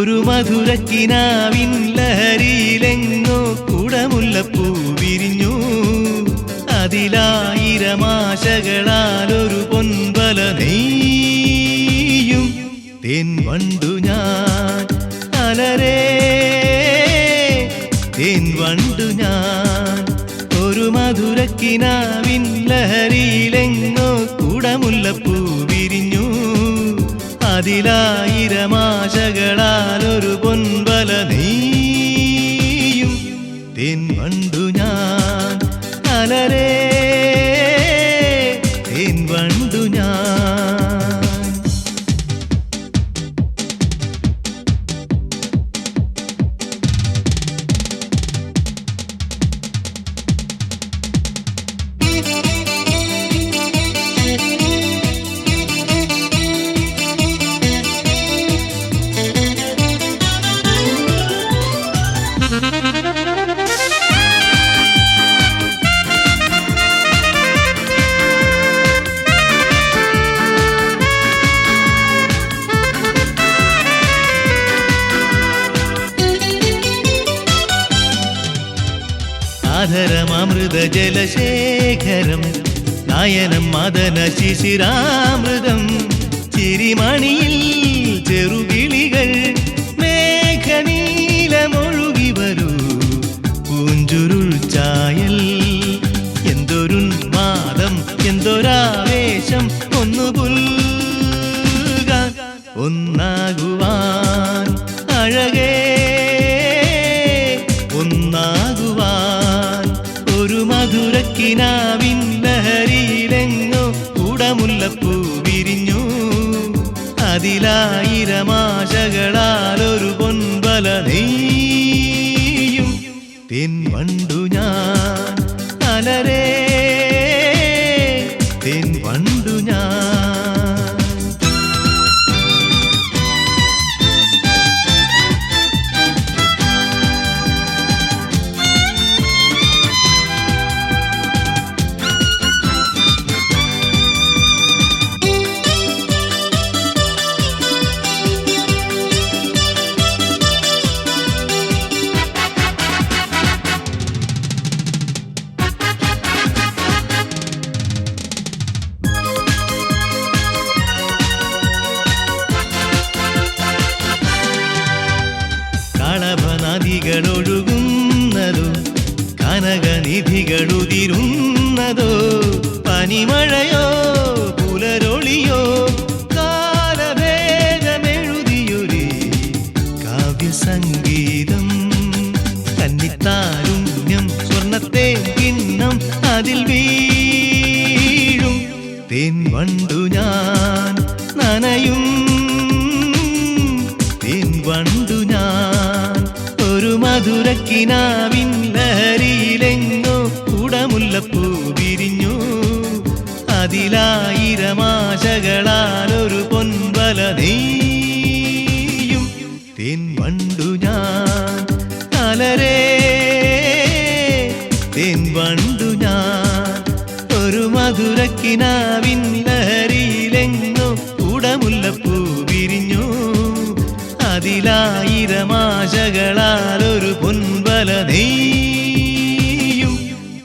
ഒരു മധുരക്കിനാവിൻ ലഹരിയിലെങ്ങോ കുടമുല്ലപ്പൂ വിരിഞ്ഞു. അതിലായിരമാശകളാൽ ഒരു പൊൻവല നെയ്യും തേൻ വണ്ടു ഞാൻ അലരേ തേൻ വണ്ടു ഞാൻ. ഒരു മധുരക്കിനാവിൻ ലഹരിയിലെങ്ങോ കുടമുല്ലപ്പൂ വിരിഞ്ഞു. അതിലായിരമാശകളാൽ ഒരു പൊൻവല നെയ്യും തേൻ വണ്ടു ഞാൻ അലരേ തേൻ വണ്ടു ഞാൻ. ആധരമൃത ജലശേഖരം നയനം മദന ശിശിരാമൃതം. ചിരിമണിയിൽ ചെറുകിളികൾ മേഘനീലമൊഴുകി വരൂ. പൂഞ്ചുരുൾ ചായൽ എന്തൊരുന്മാദം എന്തൊരാവേശം. ഒന്നു പുൽകാൻ ഒന്നാകുവാൻ അഴകേ ഒന്നാകുവാൻ. ഒരു മധുരക്കിനാവിൻ ലഹരിയിലെങ്ങോ കുടമുല്ലപ്പൂ വിരിഞ്ഞു. അതിലായിരമാശകളാൽ ഒരു പൊൻവല നെയ്യും തേൻ വണ്ടു ഞാൻ അലരേ തേൻ വണ്ടു ഞാൻ. കളഭനദികളൊഴുകുന്നതോ കനകനിധികളുതിരുന്നതോ പനിമഴയോ പുലരൊളിയോ കാലഭേദമെഴുതിയൊരു കാവ്യസംഗീതം. കന്നിത്താരുണ്യം സ്വർണ്ണത്തെ കിണ്ണം അതിൽ വീഴും തേൻ വണ്ടു ഞാൻ നനയും തേൻ വണ്ടു ഞാൻ. ഒരു മധുരക്കിനാവിൻ ലഹരിയിലെങ്ങോ കുടമുല്ലപ്പൂ വിരിഞ്ഞു. അതിലായിരമാശകളാൽ ഒരു പൊൻവല നെയ്യും തേൻ വണ്ടു ഞാൻ അലരേ തേൻ വണ്ടു ഞാൻ. ഒരു മധുരക്കിനാവിൻ ലഹരിയിലെങ്ങോ കുടമുല്ലപ്പൂ വിരിഞ്ഞു. അതിലായിരമാശകളാൽ ഒരു പൊൻവല നെയ്യും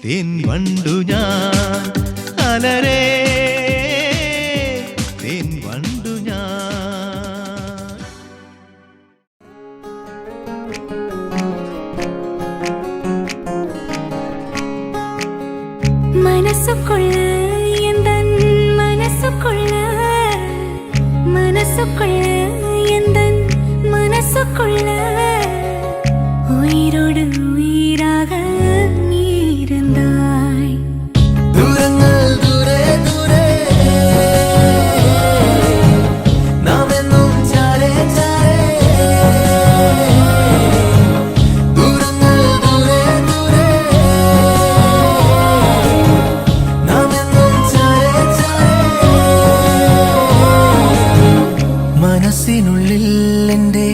തേൻ വണ്ടു ഞാൻ അലരേ തേൻ വണ്ടു ഞാൻ. മനസ്സുകൊള്ള എന്തൻ മനസ്സുകൊള്ള മനസ്സുകൊള്ള എന്തൻ മനസ്സുകൊള്ള ഉയിരോട് ഉயிராக நீ இருந்தாய். ദൂരങ്ങൾ ദൂരെ ദൂരെ നാം എന്നും ചാരേ ചാരേ. ദൂരങ്ങൾ ദൂരെ ദൂരെ നാം എന്നും ചാരേ ചാരേ. മനസ്സിനുള്ളിൽ എൻ്റെ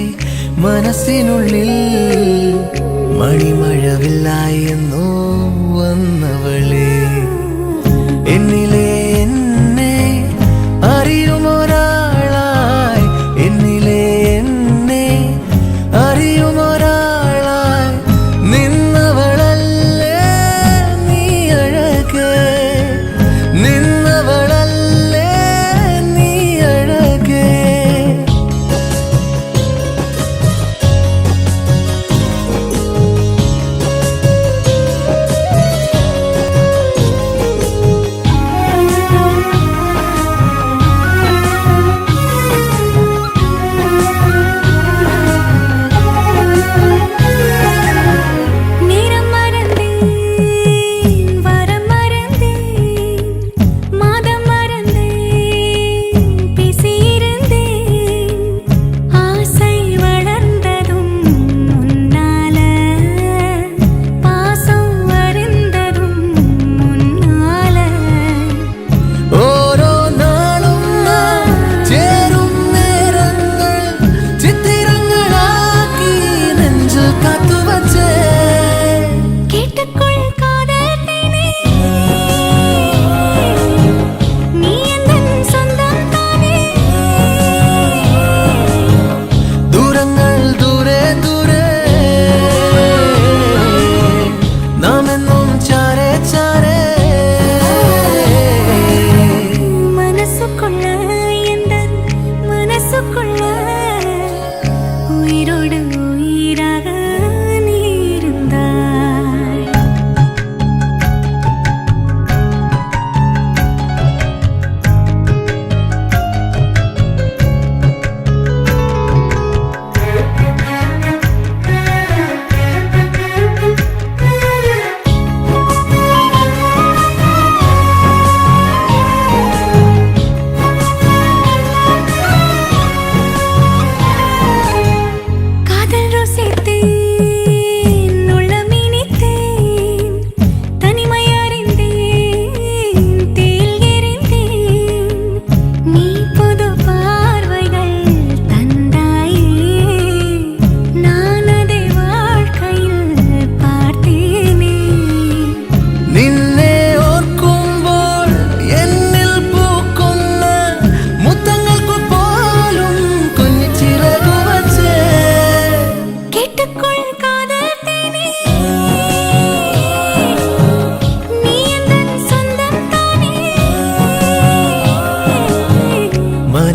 മനസ്സിനുള്ളിൽ മണിമഴവില്ലായെന്നോ വന്നവളെ. എന്നിലെ എന്നെ അറിയുമൊരാളായി എന്നിലെ എന്നെ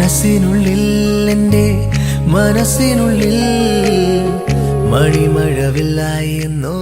മനസ്സിനുള്ളിൽ എൻ്റെ മനസ്സിനുള്ളിൽ മണിമഴവില്ലായി എന്നോ